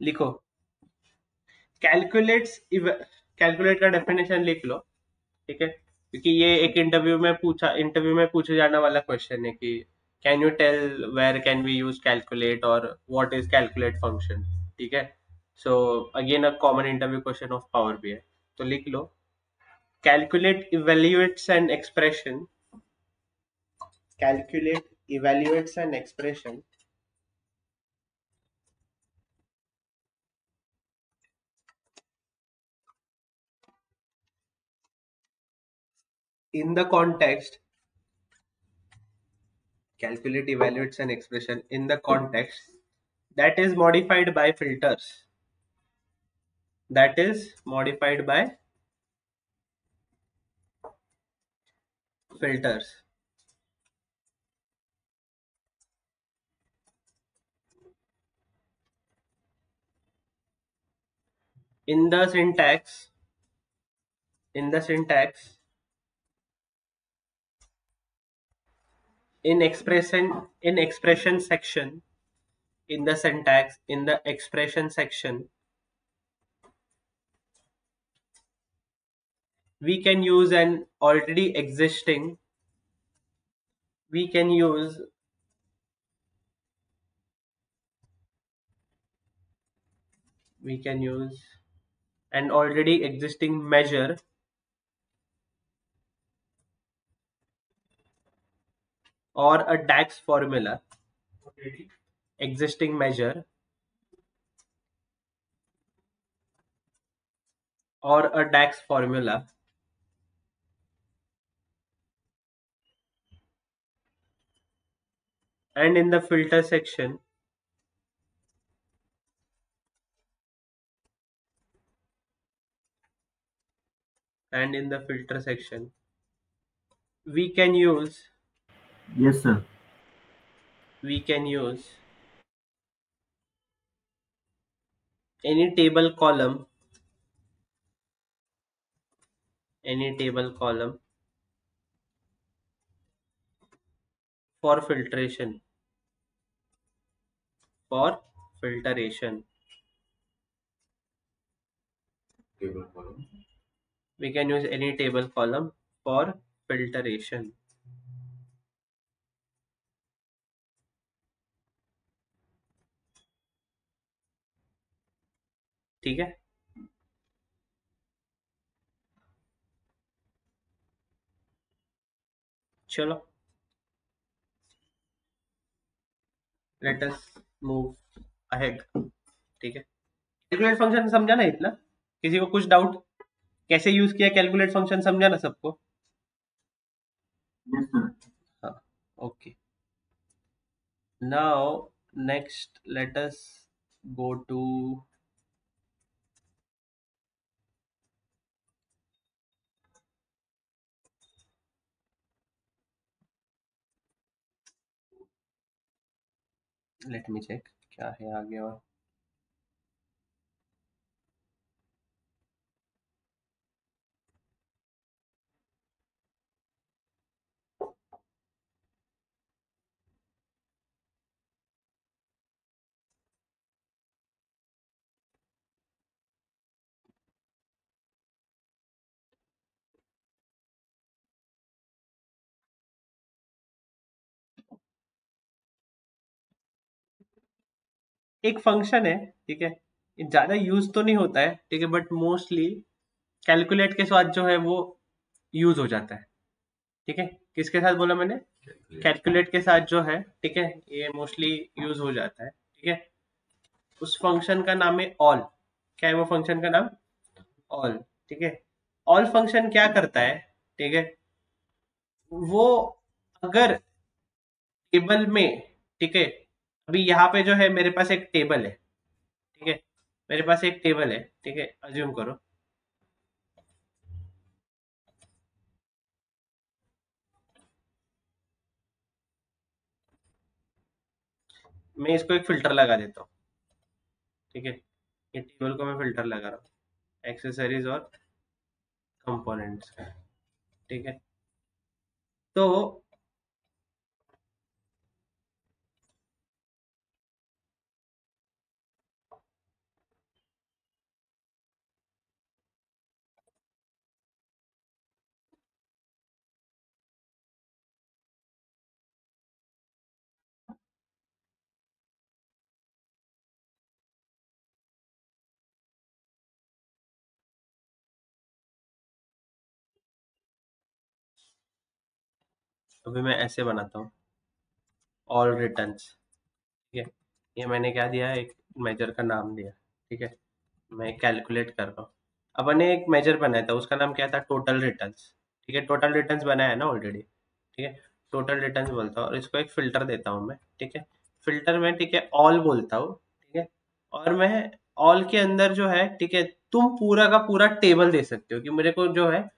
लिखो, कैलकुलेट्स, कैलकुलेट का डेफिनेशन लिख लो। ठीक है, क्योंकि ये एक इंटरव्यू में पूछे जाने वाला क्वेश्चन है कि can you tell where can we use calculate और व्हाट इज कैलकुलेट फंक्शन। ठीक है। So again a common interview question of power BI, तो लिख लो calculate evaluates an expression, calculate evaluates an expression in the context, calculate evaluates an expression in the context that is modified by filters, that is modified by filters. In the syntax, in the syntax, in expression section, in the syntax, in the expression section, we can use an already existing, we can use we can use an already existing measure or a DAX formula, existing measure or a DAX formula, and in the filter section, and in the filter section, we can use, Yes, sir. we can use any table column, any table column for filtration, for filtration. Table column. We can use any table column for filtration. ठीक है, चलो लेट अस मूव अहेड। ठीक है, कैलकुलेट फंक्शन समझा ना इतना? किसी को कुछ डाउट कैसे यूज किया कैलकुलेट फंक्शन समझा ना सबको? Yes, sir. हाँ, okay. Now next let us go to let me check क्या है आगे। और एक फंक्शन है, ठीक है, ये ज्यादा यूज तो नहीं होता है, ठीक है, बट मोस्टली कैलकुलेट के साथ जो है वो यूज हो जाता है। ठीक है, किसके साथ बोला मैंने? कैलकुलेट के साथ जो है, ठीक है, ये मोस्टली यूज हो जाता है। ठीक है, उस फंक्शन का नाम है ऑल। क्या है वो फंक्शन का नाम? ऑल। ठीक है, ऑल फंक्शन क्या करता है? ठीक है, वो अगर टेबल में, ठीक है, अभी यहाँ पे जो है मेरे पास एक टेबल है, ठीक है, मेरे पास एक टेबल है, ठीक है, अज्यूम करो। मैं इसको एक फिल्टर लगा देता हूँ, ठीक है, ये टेबल को मैं फिल्टर लगा रहा हूँ एक्सेसरीज और कंपोनेंट्स का। ठीक है, तो अभी मैं ऐसे बनाता हूँ, ऑल रिटर्न्स, ठीक है। ये मैंने क्या दिया, एक मेजर का नाम दिया, ठीक है। मैं कैलकुलेट कर रहा हूँ। अब मैंने एक मेजर बनाया था, उसका नाम क्या था, टोटल रिटर्न्स, ठीक है। टोटल रिटर्न्स बनाया है ना ऑलरेडी, ठीक है। टोटल रिटर्न्स बोलता हूँ और इसको एक फिल्टर देता हूँ मैं, ठीक है। फिल्टर में, ठीक है, ऑल बोलता हूँ, ठीक है। और मैं ऑल के अंदर जो है, ठीक है, तुम पूरा का पूरा टेबल दे सकते हो कि मेरे को जो है,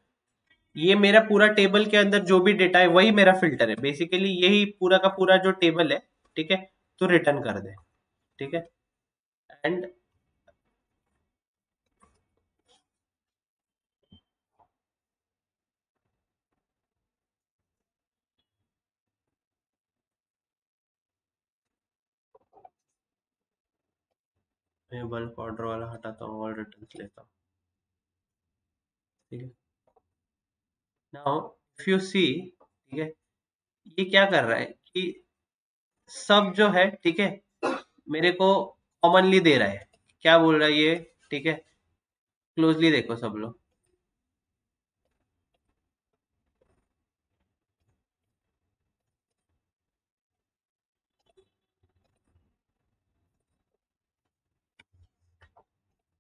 ये मेरा पूरा टेबल के अंदर जो भी डेटा है वही मेरा फिल्टर है, बेसिकली यही पूरा का पूरा जो टेबल है, ठीक है, तो रिटर्न कर दे, ठीक है। एंड मैं बल्क ऑर्डर वाला हटाता हूँ, ऑल रिटर्न्स लेता हूँ, ठीक है। नाउ इफ यू सी, ठीक है, ये क्या कर रहा है कि सब जो है, ठीक है, मेरे को कॉमनली दे रहा है। क्या बोल रहा है ये, ठीक है, क्लोजली देखो सब लोग।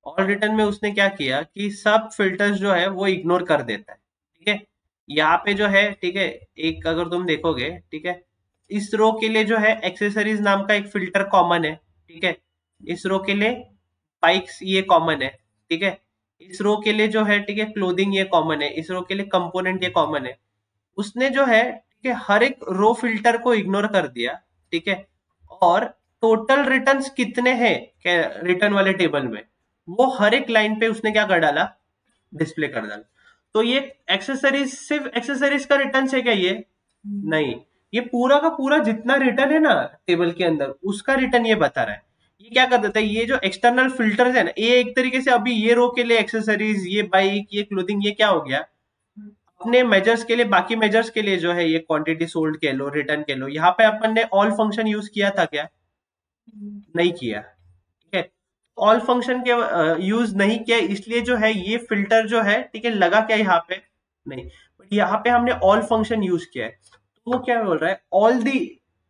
ऑल रिटर्न में उसने क्या किया कि सब फिल्टर्स जो है वो इग्नोर कर देता है, ठीक है। यहाँ पे जो है, ठीक है, एक अगर तुम देखोगे, ठीक है, इस रो के लिए जो है एक्सेसरीज नाम का एक फिल्टर कॉमन है, ठीक है। इस रो के लिए बाइक्स ये कॉमन है, ठीक है। इस रो के लिए जो है, ठीक है, क्लोथिंग ये कॉमन है। इस रो के लिए कंपोनेंट ये कॉमन है। उसने जो है, ठीक है, हर एक रो फिल्टर को इग्नोर कर दिया, ठीक है। और टोटल रिटर्न्स कितने हैं रिटर्न वाले टेबल में, वो हर एक लाइन पे उसने क्या कर डाला, डिस्प्ले कर डाला। तो ये एक्सेसरीज, सिर्फ एक्सेसरीज का रिटर्न है क्या ये, नहीं, ये पूरा का पूरा जितना रिटर्न है ना टेबल के अंदर, उसका रिटर्न ये बता रहा है। ये क्या कर देता है, ये जो एक्सटर्नल फिल्टर्स है ना, ये एक तरीके से अभी ये रो के लिए एक्सेसरीज, ये बाइक, ये क्लोथिंग, ये क्या हो गया, अपने मेजर्स के लिए, बाकी मेजर्स के लिए जो है, ये क्वांटिटी सोल्ड कह लो, रिटर्न कह लो, यहाँ पे अपन ने ऑल फंक्शन यूज किया था क्या, नहीं किया, ठीक है। ऑल फंक्शन के यूज नहीं किया, इसलिए जो है ये फिल्टर जो है, ठीक है, लगा क्या यहाँ पे, नहीं, बट यहाँ पे हमने ऑल फंक्शन यूज किया है। तो वो क्या बोल रहा है,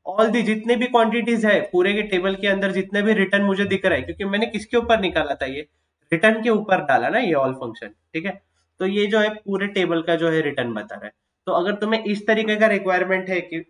ऑल दी जितने भी क्वांटिटीज है पूरे के टेबल के अंदर, जितने भी रिटर्न मुझे दिख रहा है, क्योंकि मैंने किसके ऊपर निकाला था, ये रिटर्न के ऊपर डाला ना ये ऑल फंक्शन, ठीक है। तो ये जो है पूरे टेबल का जो है रिटर्न बता रहा है। तो अगर तुम्हें इस तरीके का रिक्वायरमेंट है कि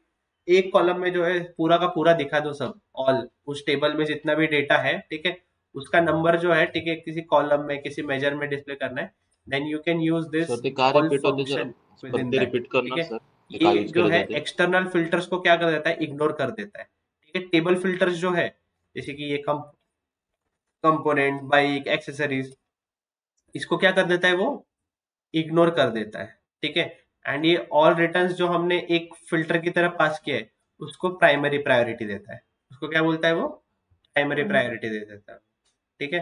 एक कॉलम में जो है पूरा का पूरा दिखा दो सब, ऑल, उस टेबल में जितना भी डेटा है, ठीक है, उसका नंबर जो है, ठीक है, किसी कॉलम में किसी मेजर में डिस्प्ले करना है, then you can use sir this ते का ऑल रिपीट होते जरा फंक्शन विद इन परत दैट, रिपीट ठीक करना है। सर ते का ये यूज जो केले है जाते एक्सटर्नल फिल्टर्स को क्या कर देता है, इग्नोर कर देता है, ठीक है। टेबल फिल्टर्स जो है, जैसे कि ये कंपोनेंट, बाइक, एक्सेसरीज, इसको क्या कर देता है, वो इग्नोर कर देता है, ठीक है। एंड ये ऑल रिटर्न्स जो हमने एक फिल्टर की तरह पास किया है, उसको प्राइमरी प्रायोरिटी देता है। उसको क्या बोलता है वो, प्राइमरी प्रायोरिटी दे देता है, ठीक है।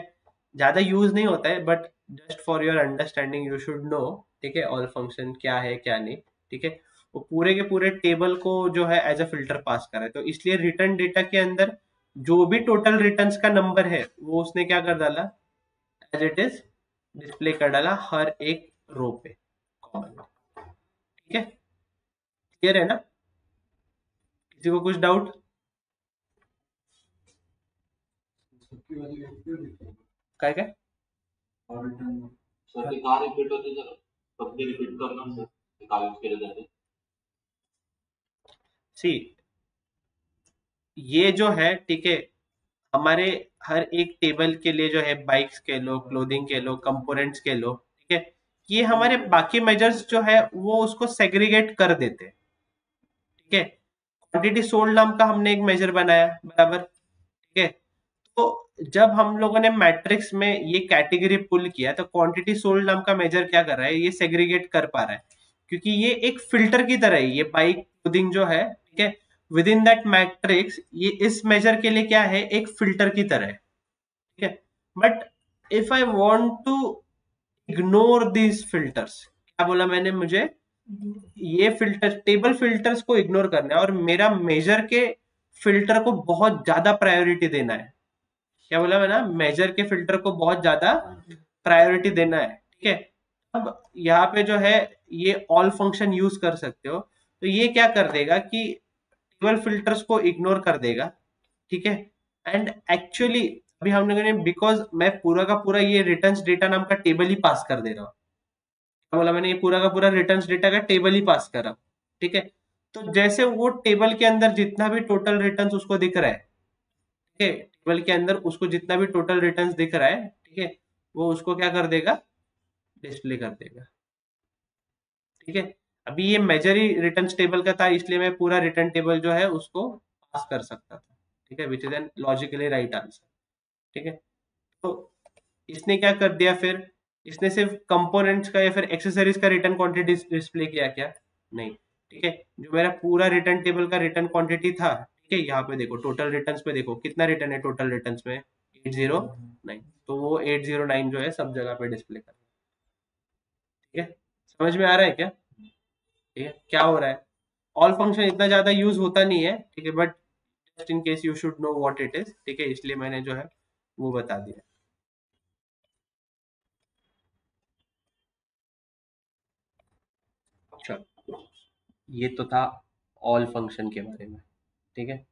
ज्यादा यूज नहीं होता है, but just for your understanding you should know, ठीक है, ऑल फंक्शन क्या है क्या नहीं, ठीक है। वो पूरे के पूरे टेबल को जो है एज अ फिल्टर पास कर रहा है, तो इसलिए रिटर्न डेटा के अंदर जो भी टोटल रिटर्न्स का नंबर है, वो उसने क्या कर डाला, एज इट इज डिस्प्ले कर डाला हर एक रो पे कॉमन, ठीक है। क्लियर है ना, किसी को कुछ डाउट, क्या क्या, सर ते का रिपीट होते जरा परत रिपीट करना सर ते का यूज केले जाते सी, ये जो है, ठीक है, हमारे हर एक टेबल के लिए जो है, बाइक्स के लो, क्लोथिंग के लो, कंपोनेंट्स के लो, ठीक है, ये हमारे बाकी मेजर्स जो है वो उसको सेग्रीगेट कर देते हैं, ठीक है। क्वांटिटी सोल्ड नाम का हमने एक मेजर बनाया, बराबर, ठीक है। तो जब हम लोगों ने मैट्रिक्स में ये कैटेगरी पुल किया, तो क्वांटिटी सोल्ड नाम का मेजर क्या कर रहा है, ये सेग्रीगेट कर पा रहा है, क्योंकि ये एक फिल्टर की तरह है, ये बाइक, क्लोथिंग जो है, ठीक है, विद इन दैट मैट्रिक्स, ये इस मेजर के लिए क्या है, एक फिल्टर की तरह है, ठीक है। But if I want to ignore these filters, क्या बोला मैंने, मुझे ये फिल्टर, टेबल फिल्टर्स को इग्नोर करना है और मेरा मेजर के फिल्टर को बहुत ज्यादा प्रायोरिटी देना है। क्या बोला मैंने, मेजर के फिल्टर को बहुत ज्यादा प्रायोरिटी देना है, ठीक है। अब यहाँ पे जो है ये ऑल फंक्शन यूज कर सकते हो। तो ये क्या कर देगा कि टेबल फिल्टर्स को इग्नोर कर देगा, ठीक है। एंड एक्चुअली अभी हम लोगों ने, बिकॉज मैं पूरा का पूरा ये रिटर्न्स डेटा नाम का टेबल ही पास कर दे रहा हूँ, क्या बोला मैंने, ये पूरा का पूरा रिटर्न्स डेटा का टेबल ही पास कर रहा हूँ, ठीक है। तो जैसे वो टेबल के अंदर जितना भी टोटल रिटर्न्स उसको दिख रहा है, ठीक है, टेबल के अंदर उसको जितना भी टोटल रिटर्न्स दिख रहा है, ठीक है, वो उसको क्या कर देगा, डिस्प्ले कर देगा, ठीक है। अभी ये मेजर ही रिटर्न टेबल का था, इसलिए मैं पूरा रिटर्न टेबल जो है उसको पास कर सकता था, ठीक है, which is an logically right answer, ठीक है। तो इसने क्या कर दिया फिर, इसने सिर्फ कंपोनेंट्स का या फिर एक्सेसरीज का रिटर्न क्वांटिटी डिस्प्ले किया क्या, नहीं, ठीक है। जो मेरा पूरा रिटर्न टेबल का रिटर्न क्वांटिटी था, ठीक है, यहाँ पे देखो टोटल रिटर्न्स पे देखो कितना रिटर्न है टोटल रिटर्न्स में, 809, तो वो 809 जो है सब जगह पे डिस्प्ले कर, ठीक है। समझ में आ रहा है क्या, ठीक है, क्या हो रहा है। ऑल फंक्शन इतना ज्यादा यूज होता नहीं है, ठीक है, but just in case you should know what it is, ठीक है, इसलिए मैंने जो है वो बता दिया। अच्छा, ये तो था ऑल फंक्शन के बारे में, ठीक है।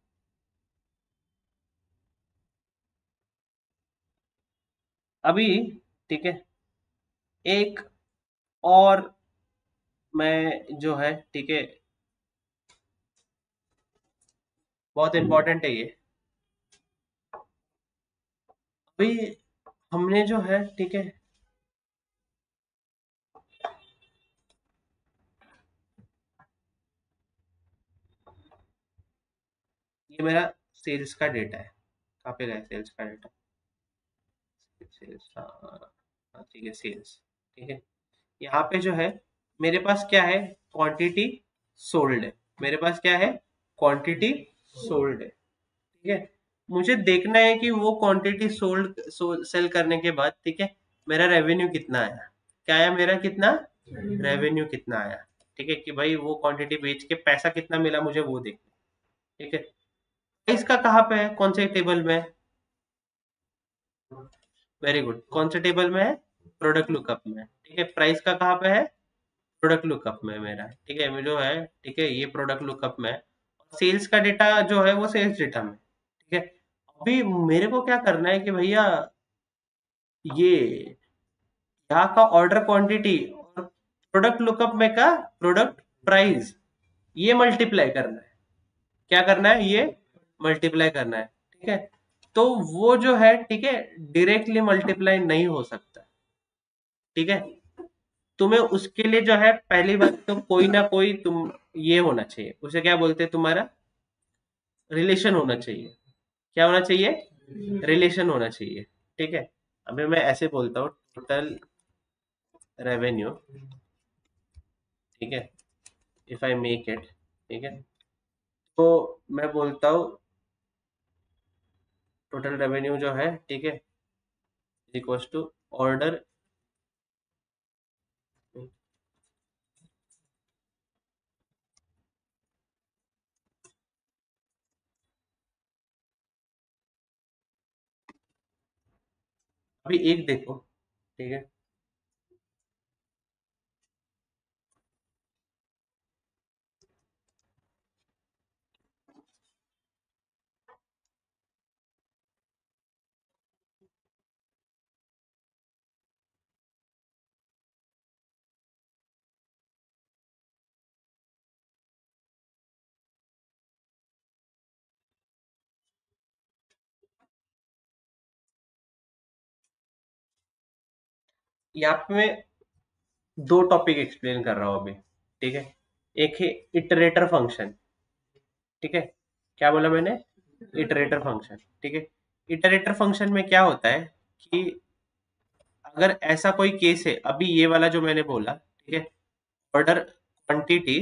अभी, ठीक है, एक और मैं जो है, ठीक है, बहुत इंपॉर्टेंट है ये। अभी हमने जो है, ठीक है, ये मेरा सेल्स का डेटा है, कहाँ पे गया सेल्स का डेटा, सेल्स, हाँ ठीक है, सेल्स, ठीक है। यहाँ पे जो है मेरे पास क्या है, क्वांटिटी सोल्ड है, मेरे पास क्या है, क्वांटिटी सोल्ड है, ठीक है। मुझे देखना है कि वो क्वांटिटी सोल्ड सेल करने के बाद, ठीक है, मेरा रेवेन्यू कितना आया, क्या आया मेरा, कितना रेवेन्यू कितना आया, ठीक है, कि भाई वो क्वांटिटी बेच के पैसा कितना मिला मुझे वो देखना, ठीक है। प्राइस का कहाँ पे है, कौन से टेबल में है, वेरी गुड, कौन से टेबल में है, प्रोडक्ट लुकअप में, ठीक है। प्राइस का कहाँ पे है, प्रोडक्ट लुकअप में मेरा, ठीक है, मैं जो है, ठीक है, ये प्रोडक्ट लुकअप में है। सेल्स का डेटा जो है वो सेल्स डेटा में, ठीक है। अभी मेरे को क्या करना है कि भैया ये यहाँ का ऑर्डर क्वांटिटी और प्रोडक्ट लुकअप में का प्रोडक्ट प्राइस, ये मल्टीप्लाई करना है, क्या करना है, ये मल्टीप्लाई करना है, ठीक है। तो वो जो है, ठीक है, डायरेक्टली मल्टीप्लाई नहीं हो सकता, ठीक है। तुम्हें उसके लिए जो है पहली बात तो कोई ना कोई तुम ये होना चाहिए, उसे क्या बोलते हैं, तुम्हारा रिलेशन होना चाहिए, क्या होना चाहिए, रिलेशन होना चाहिए, ठीक है। अभी मैं ऐसे बोलता हूँ टोटल रेवेन्यू, ठीक है, इफ आई मेक इट, ठीक है, तो मैं बोलता हूँ टोटल रेवेन्यू जो है, ठीक है, इक्वल्स टू ऑर्डर, अभी एक देखो, ठीक है, यहाँ पे मैं दो टॉपिक एक्सप्लेन कर रहा हूँ अभी, ठीक है। एक है इटरेटर फंक्शन, ठीक है, क्या बोला मैंने, इटरेटर फंक्शन, ठीक है। इटरेटर फंक्शन में क्या होता है कि अगर ऐसा कोई केस है, अभी ये वाला जो मैंने बोला, ठीक है, ऑर्डर क्वांटिटी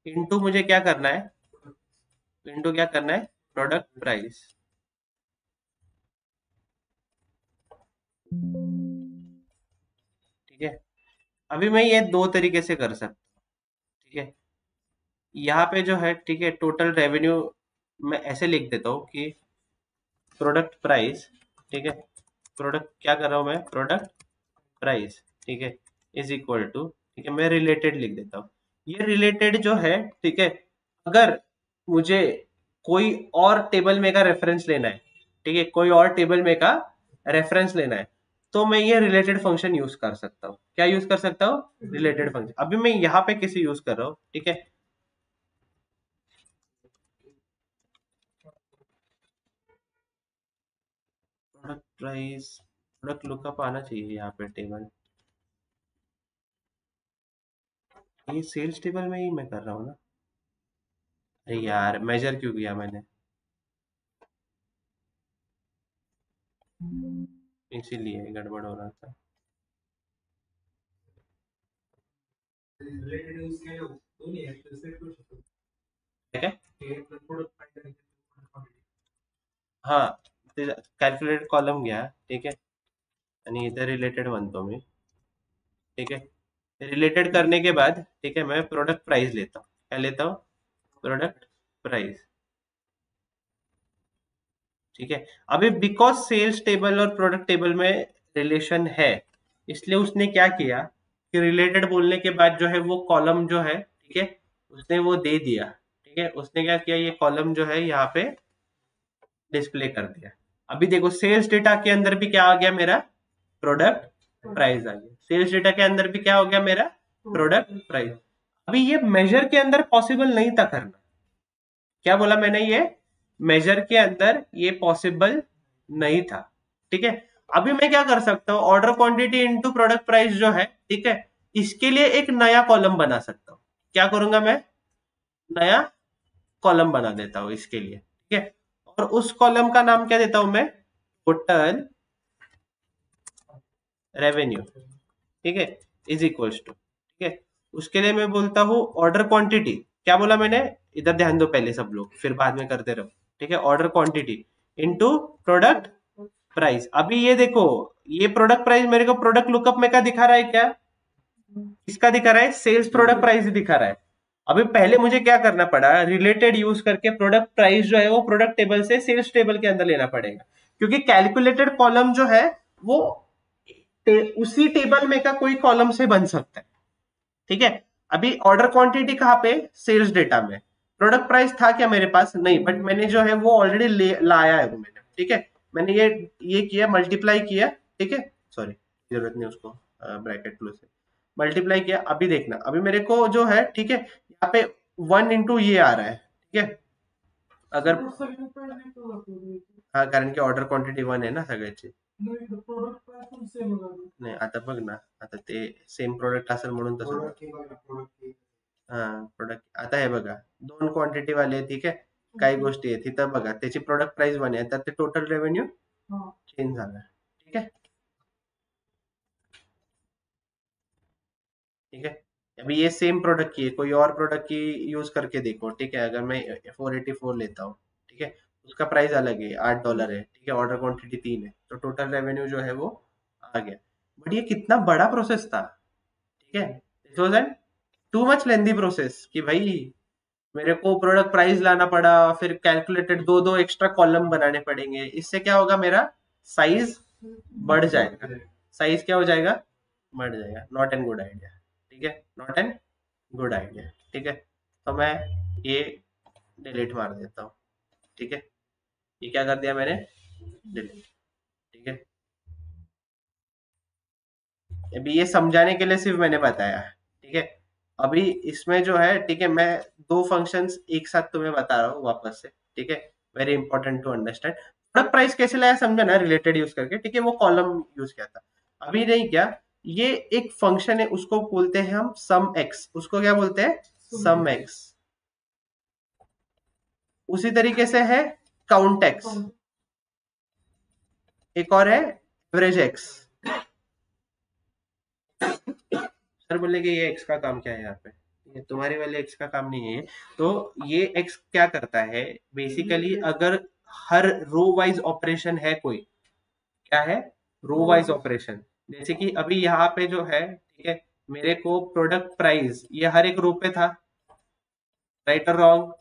इनटू मुझे क्या करना है, इनटू क्या करना है, प्रोडक्ट प्राइस, ठीक है। अभी मैं ये दो तरीके से कर सकता हूँ, ठीक है। यहाँ पे जो है, ठीक है, टोटल रेवेन्यू मैं ऐसे लिख देता हूँ कि प्रोडक्ट प्राइस, ठीक है, प्रोडक्ट क्या कर रहा हूँ मैं, प्रोडक्ट प्राइस, ठीक है, इज इक्वल टू, ठीक है, मैं रिलेटेड लिख देता हूँ। ये रिलेटेड जो है, ठीक है, अगर मुझे कोई और टेबल में का रेफरेंस लेना है, ठीक है, कोई और टेबल में का रेफरेंस लेना है, तो मैं ये रिलेटेड फंक्शन यूज कर सकता हूँ। क्या यूज कर सकता हूँ? Related function. अभी मैं यहाँ पे किसी यूज कर रहा हूँ, ठीक है, प्रोडक्ट प्राइस, प्रोडक्ट लुकअप आना चाहिए यहाँ पे टेबल। ये सेल्स टेबल में ही मैं कर रहा हूँ ना। अरे यार, मेजर क्यों किया मैंने, इसीलिए गड़बड़ हो रहा था। ठीक है, हाँ, कॅल्क्युलेट कॉलम घ्या, ठीक आहे, आणि इथे रिलेटेड म्हणतो मी, ठीक है। रिलेटेड करने के बाद, ठीक है, मैं प्रोडक्ट प्राइस लेता हूँ। क्या लेता हूँ? प्रोडक्ट प्राइस, ठीक है। अभी बिकॉज सेल्स टेबल और प्रोडक्ट टेबल में रिलेशन है, इसलिए उसने क्या किया कि रिलेटेड बोलने के बाद जो है वो कॉलम जो है, ठीक है, उसने वो दे दिया, ठीक है। उसने क्या किया, ये कॉलम जो है यहाँ पे डिस्प्ले कर दिया। अभी देखो, सेल्स डेटा के अंदर भी क्या आ गया मेरा? प्रोडक्ट प्राइस आ गया। सेल्स डेटा के अंदर भी क्या हो गया मेरा? Product price. अभी ये मेजर के अंदर पॉसिबल नहीं था करना। क्या बोला मैंने? ये मेजर के अंदर ये पॉसिबल नहीं था, ठीक है। अभी मैं क्या कर सकता हूं? Order quantity into product price जो है, ठीक है, इसके लिए एक नया कॉलम बना सकता हूं। क्या करूंगा मैं? नया कॉलम बना देता हूं इसके लिए, ठीक है। और उस कॉलम का नाम क्या देता हूं मैं? टोटल रेवेन्यू, ठीक है, इज इक्वल्स टू, ठीक है। उसके लिए मैं बोलता हूं ऑर्डर क्वांटिटी। क्या बोला मैंने? इधर ध्यान दो पहले सब लोग, फिर बाद में करते रहो, ठीक है। Order quantity into product price. अभी ये देखो, ये प्रोडक्ट प्राइस मेरे को प्रोडक्ट लुकअप में क्या दिखा रहा है? क्या इसका दिखा रहा है? सेल्स प्रोडक्ट प्राइस दिखा रहा है। अभी पहले मुझे क्या करना पड़ा? रिलेटेड यूज करके प्रोडक्ट प्राइस जो है वो प्रोडक्ट टेबल से सेल्स टेबल के अंदर लेना पड़ेगा, क्योंकि कैलकुलेटेड कॉलम जो है वो उसी टेबल में का कोई कॉलम से बन सकता है, ठीक है। अभी ऑर्डर क्वांटिटी कहाँ पे? सेल्स डेटा में। प्रोडक्ट प्राइस था क्या मेरे पास? नहीं, बट मैंने जो है वो ऑलरेडी लाया है वो मैंने, ठीक है। मैंने ये किया, मल्टीप्लाई किया, ठीक है, सॉरी, जरूरत नहीं उसको ब्रैकेट क्लोज से मल्टीप्लाई किया। अभी देखना, अभी मेरे को जो है, ठीक है, यहाँ पे 1 इंटू ये आ रहा है, ठीक है। अगर हाँ, कारण की ऑर्डर क्वांटिटी 1 आहे ना सगळ्याची। नाही, आता बघ ना, आता ते सेम प्रोडक्ट असेल म्हणून तसं। हा, प्रोडक्ट आता हे बघा, 2 क्वांटिटी वाले, ठीक आहे, काही गोष्टी आहेत तिथं बघा, त्याची प्रोडक्ट प्राइस 1 आहे, तर ते टोटल रेव्हेन्यू चेंज झाला, ठीक है, ठीक है। अभी ये सेम प्रोडक्ट की है, कोई और प्रोडक्ट की यूज करके देखो, ठीक है। अगर मैं 484 लेता हूँ, ठीक है, उसका प्राइस अलग है, $8 है, ठीक है, ऑर्डर क्वांटिटी 3 है, तो टोटल रेवेन्यू जो है वो आ गया। बट ये कितना बड़ा प्रोसेस था, ठीक है। It was an too much lengthy process कि भाई मेरे को प्रोडक्ट प्राइस लाना पड़ा, फिर कैलकुलेटेड दो दो एक्स्ट्रा कॉलम बनाने पड़ेंगे। इससे क्या होगा? मेरा साइज बढ़ जाएगा। साइज क्या हो जाएगा? बढ़ जाएगा। नॉट एन गुड आइडिया, ठीक है, नॉट एन गुड आइडिया, ठीक है। तो मैं ये डिलीट मार देता हूँ, ठीक है। ये क्या कर दिया मैंने? डिलीट, ठीक है। अभी ये समझाने के लिए सिर्फ मैंने बताया, ठीक है। अभी इसमें जो है, ठीक है, मैं दो फंक्शंस एक साथ तुम्हें बता रहा हूँ वापस से, ठीक है। Very important to understand. Product price कैसे लाया समझा ना, रिलेटेड यूज करके, ठीक है। वो कॉलम यूज किया था। अभी नहीं क्या, ये एक फंक्शन है, उसको बोलते हैं हम सम एक्स। उसको क्या बोलते हैं? सम एक्स। उसी तरीके से है काउंट एक्स, एक और है एवरेज एक्स। सर बोलेंगे ये एक्स का काम क्या है यहाँ पे? ये तुम्हारे वाले एक्स का काम नहीं है। तो ये एक्स क्या करता है बेसिकली? अगर हर रो वाइज ऑपरेशन है कोई, क्या है? Row wise operation. जैसे कि अभी यहाँ पे जो है, ठीक है, मेरे को प्रोडक्ट प्राइस ये हर एक रो पे था, राइट और रॉन्ग,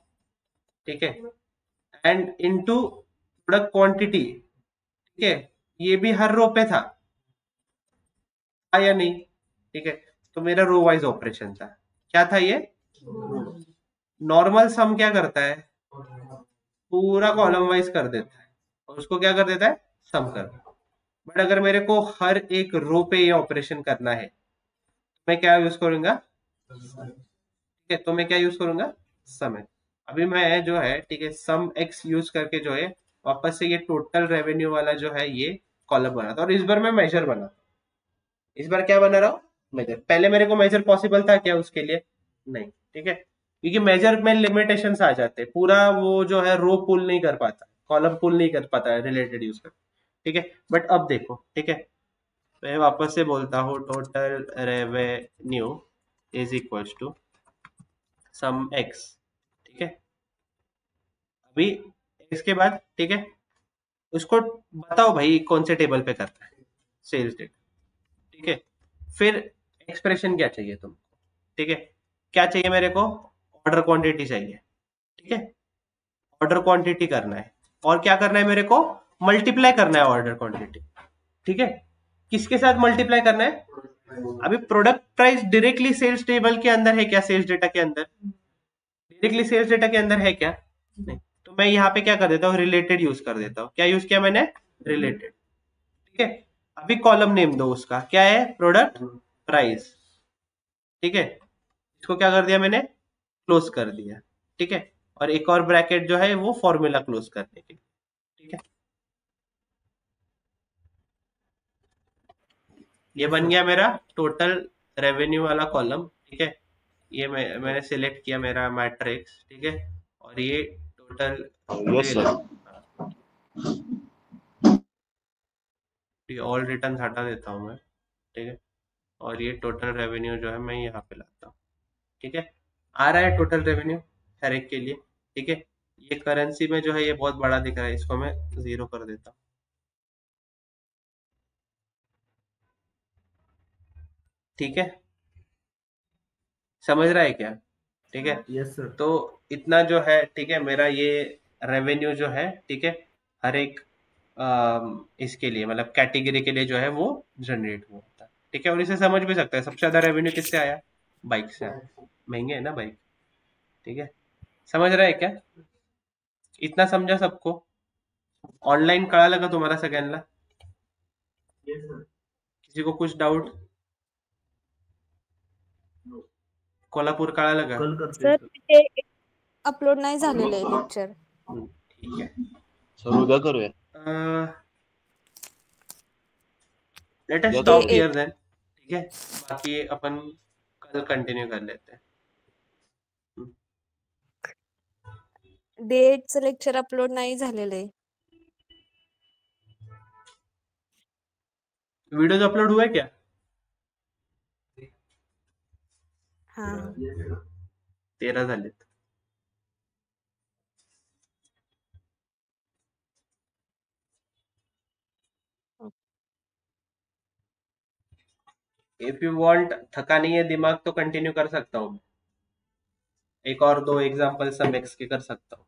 ठीक है। एंड इनटू प्रोडक्ट क्वांटिटी, ठीक है, ये भी हर रो पे था या नहीं? ठीक है। तो मेरा रो वाइज ऑपरेशन था, क्या था ये? नॉर्मल सम क्या करता है, पूरा कॉलम वाइज कर देता है और उसको क्या कर देता है, सम कर। बट अगर मेरे को हर एक रो पे ये ऑपरेशन करना है, मैं क्या यूज करूंगा, ठीक है, तो मैं क्या यूज करूंगा, सम एक्स। अभी मैं जो है, ठीक है, सम एक्स यूज करके जो है वापस से ये टोटल रेवेन्यू वाला जो है ये कॉलम बनाता हूं। और इस बार मैं मेजर बना, इस बार क्या बना रहा हूँ, मेजर। पहले मेरे को मेजर पॉसिबल था क्या उसके लिए, नहीं, ठीक है, क्योंकि मेजर में लिमिटेशंस आ जाते हैं, पूरा वो जो है रो पुल नहीं कर पाता, कॉलम पुल नहीं कर पाता है रिलेटेड यूज कर, ठीक है। बट अब देखो, ठीक है, मैं वापस से बोलता हूँ, total revenue is equals to sum X, ठीक है। अभी इसके बाद, ठीक है, उसको बताओ भाई कौन से टेबल पे करना है, सेल्स डेटा, ठीक है। फिर एक्सप्रेशन क्या चाहिए तुमको, ठीक है, क्या चाहिए मेरे को, ऑर्डर क्वांटिटी चाहिए, ठीक है, ऑर्डर क्वांटिटी करना है। और क्या करना है मेरे को, मल्टीप्लाई करना है ऑर्डर क्वांटिटी, ठीक है। किसके साथ मल्टीप्लाई करना है, अभी product price directly sales table के अंदर है क्या, सेल्स डेटा के अंदर, डायरेक्टली सेल्स डेटा के अंदर है क्या, नहीं। तो मैं यहाँ पे क्या कर देता हूँ, रिलेटेड यूज कर देता हूँ। क्या यूज किया मैंने, रिलेटेड, ठीक है। अभी कॉलम नेम दो उसका, क्या है, प्रोडक्ट प्राइस, ठीक है। इसको क्या कर दिया मैंने, क्लोज कर दिया, ठीक है। और एक और ब्रैकेट जो है वो फॉर्मूला क्लोज करने के लिए, ठीक है। ये बन गया मेरा टोटल रेवेन्यू वाला कॉलम, ठीक है। ये मैंने सिलेक्ट किया मेरा मैट्रिक्स, ठीक है। और ये total yes sir. All return हटा देता हूँ मैं, ठीक है। और ये टोटल रेवेन्यू जो है मैं यहाँ पे लाता हूँ, ठीक है। आ रहा है टोटल रेवेन्यू हर एक के लिए, ठीक है। ये करेंसी में जो है ये बहुत बड़ा दिख रहा है, इसको मैं 0 कर देता हूँ, ठीक है। समझ रहा है क्या, ठीक है। Yes sir. तो इतना जो है, ठीक है, मेरा ये रेवेन्यू जो है, ठीक है, हर एक इसके लिए मतलब कैटेगरी के लिए जो है वो जनरेट हुआ था, ठीक है। और इसे समझ भी सकता है, सबसे ज्यादा रेवेन्यू किससे आया, बाइक से आया, महंगे है ना बाइक, ठीक है। समझ रहा है क्या, इतना समझा सबको, ऑनलाइन कळालं का तुम्हाला सगळ्यांना, किसी को कुछ डाउट, कोल्हापूर कळालं का, कल करते सर सर. ते अपलोड नाही झालेलं आहे लेक्चर. ठीक है। सर उद्या करूया. लेट अस या स्टॉप करूया. हियर देन, ठीक है। बाकी अपन कल कंटिन्यू कर लेते हैं। डे 8चं लेक्चर अपलोड नाही झालेलं आहे. वीडियोज अपलोड हुए क्या, हा हा 13 झालेत. इफ यू वांट, थका नहीं है दिमाग तो कंटिन्यू कर सकता हूँ, एक और 2 एग्जांपल सम एक्स के कर सकता हूँ।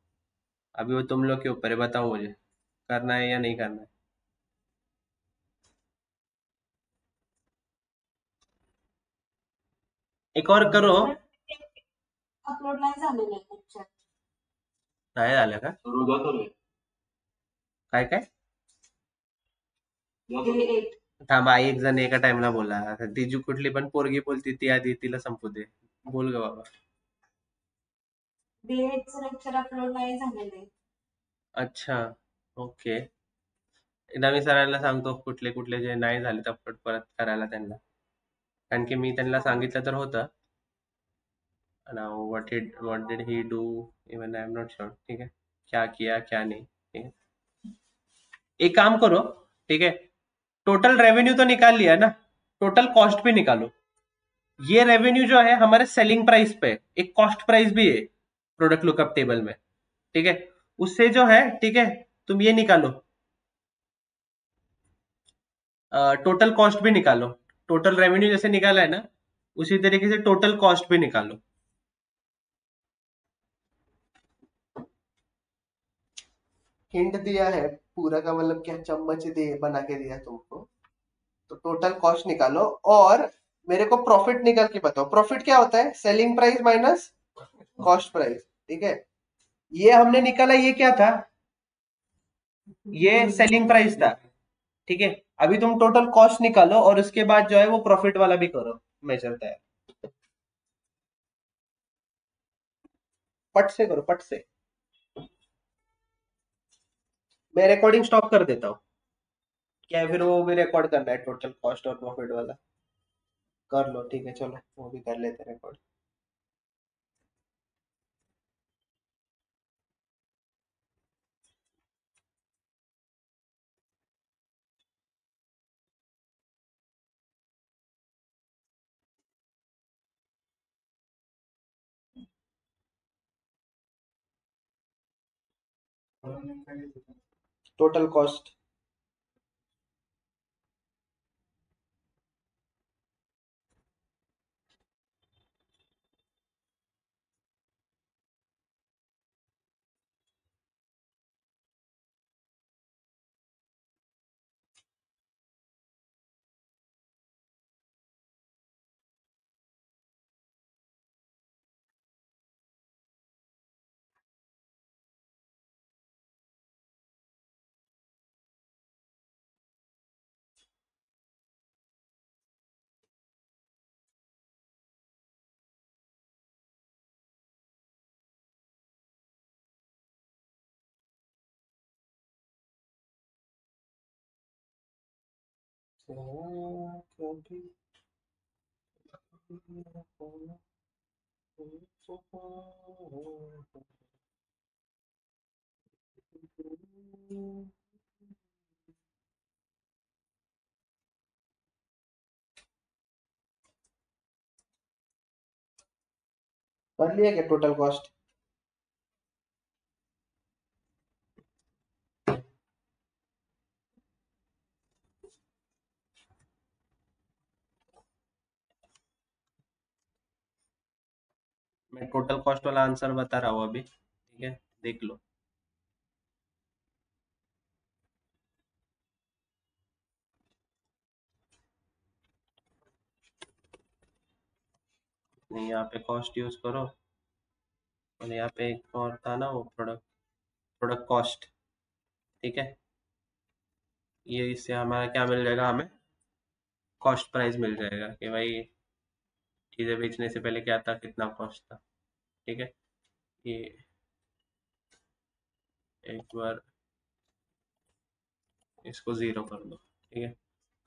अभी वो तुम लोग के ऊपर है, बताओ मुझे करना है या नहीं करना है। एक और करो, अपलोड नाही झालेलं आहे लेक्चर. नाही झालं का, सर उद्या करूया. काय काय, डे 8 थांबा, एक जण एका टाइमला बोला, तिची कुठली पण पोरगी बोलती ती आधी, तिला संपू दे, बोल ग बाबा. डे 8चं लेक्चर अपलोड नाही झालेलं आहे. अच्छा, ओके. एकदा मी सरांना सांगतो कुठले कुठले जे नाही झाले अपलोड परत करायला त्यांना, कारण की मी त्यांना सांगितलं तर होतं. Now what did he do, even I am not sure, ठीक है, क्या किया क्या नहीं, ठीक है। एक काम करो, ठीक है, टोटल रेवेन्यू तो निकाल लिया ना, टोटल कॉस्ट भी निकालो। ये रेवेन्यू जो है हमारे सेलिंग प्राइस पे, एक कॉस्ट प्राइस भी है प्रोडक्ट लुकअप टेबल में, ठीक है। उससे जो है, ठीक है, तुम ये निकालो, टोटल कॉस्ट भी निकालो। टोटल रेवेन्यू जैसे निकाला है ना, उसी तरीके से टोटल कॉस्ट भी निकालो। हिंट दिया है पूरा का, मतलब क्या चम्मच दे बना के दिया तुमको, तो टोटल कॉस्ट निकालो। और मेरे को प्रॉफिट निकल के बताओ। प्रॉफिट क्या होता है? Selling price minus cost price. ठीक है, ये हमने निकाला, ये क्या था? ये सेलिंग प्राइस था। ठीक है, अभी तुम टोटल कॉस्ट निकालो और उसके बाद जो है वो प्रॉफिट वाला भी करो, मेजर है। पट से करो, पट से। मैं रिकॉर्डिंग स्टॉप कर देता हूँ। क्या है फिर, वो भी रिकॉर्ड करना है टोटल कॉस्ट और प्रॉफिट वाला। कर लो, ठीक है, चलो वो भी कर लेते हैं रिकॉर्ड। Total cost. कर लिया क्या टोटल कॉस्ट? मैं टोटल कॉस्ट वाला आंसर बता रहा हूँ अभी, ठीक है, देख लो। नहीं, यहाँ पे कॉस्ट यूज करो, और यहाँ पे एक और था ना वो प्रोडक्ट, प्रोडक्ट कॉस्ट। ठीक है, ये इससे हमारा क्या मिल जाएगा? हमें कॉस्ट प्राइस मिल जाएगा कि भाई चीजें बेचने से पहले क्या था, कितना कॉस्ट था। ठीक है, ये एक बार इसको जीरो कर दो। ठीक है,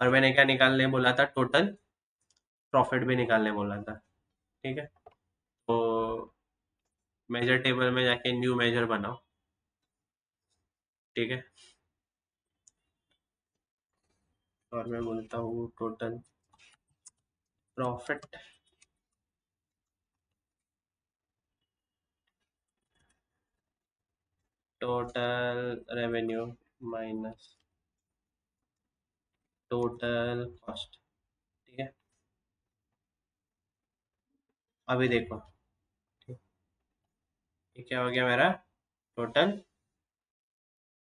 और मैंने क्या निकालने बोला था? टोटल प्रॉफिट भी निकालने बोला था। ठीक है, तो मेजर टेबल में जाके न्यू मेजर बनाओ। ठीक है, और मैं बोलता हूँ total profit, total revenue minus total cost. ठीक है, अभी देखो, ये क्या हो गया मेरा? टोटल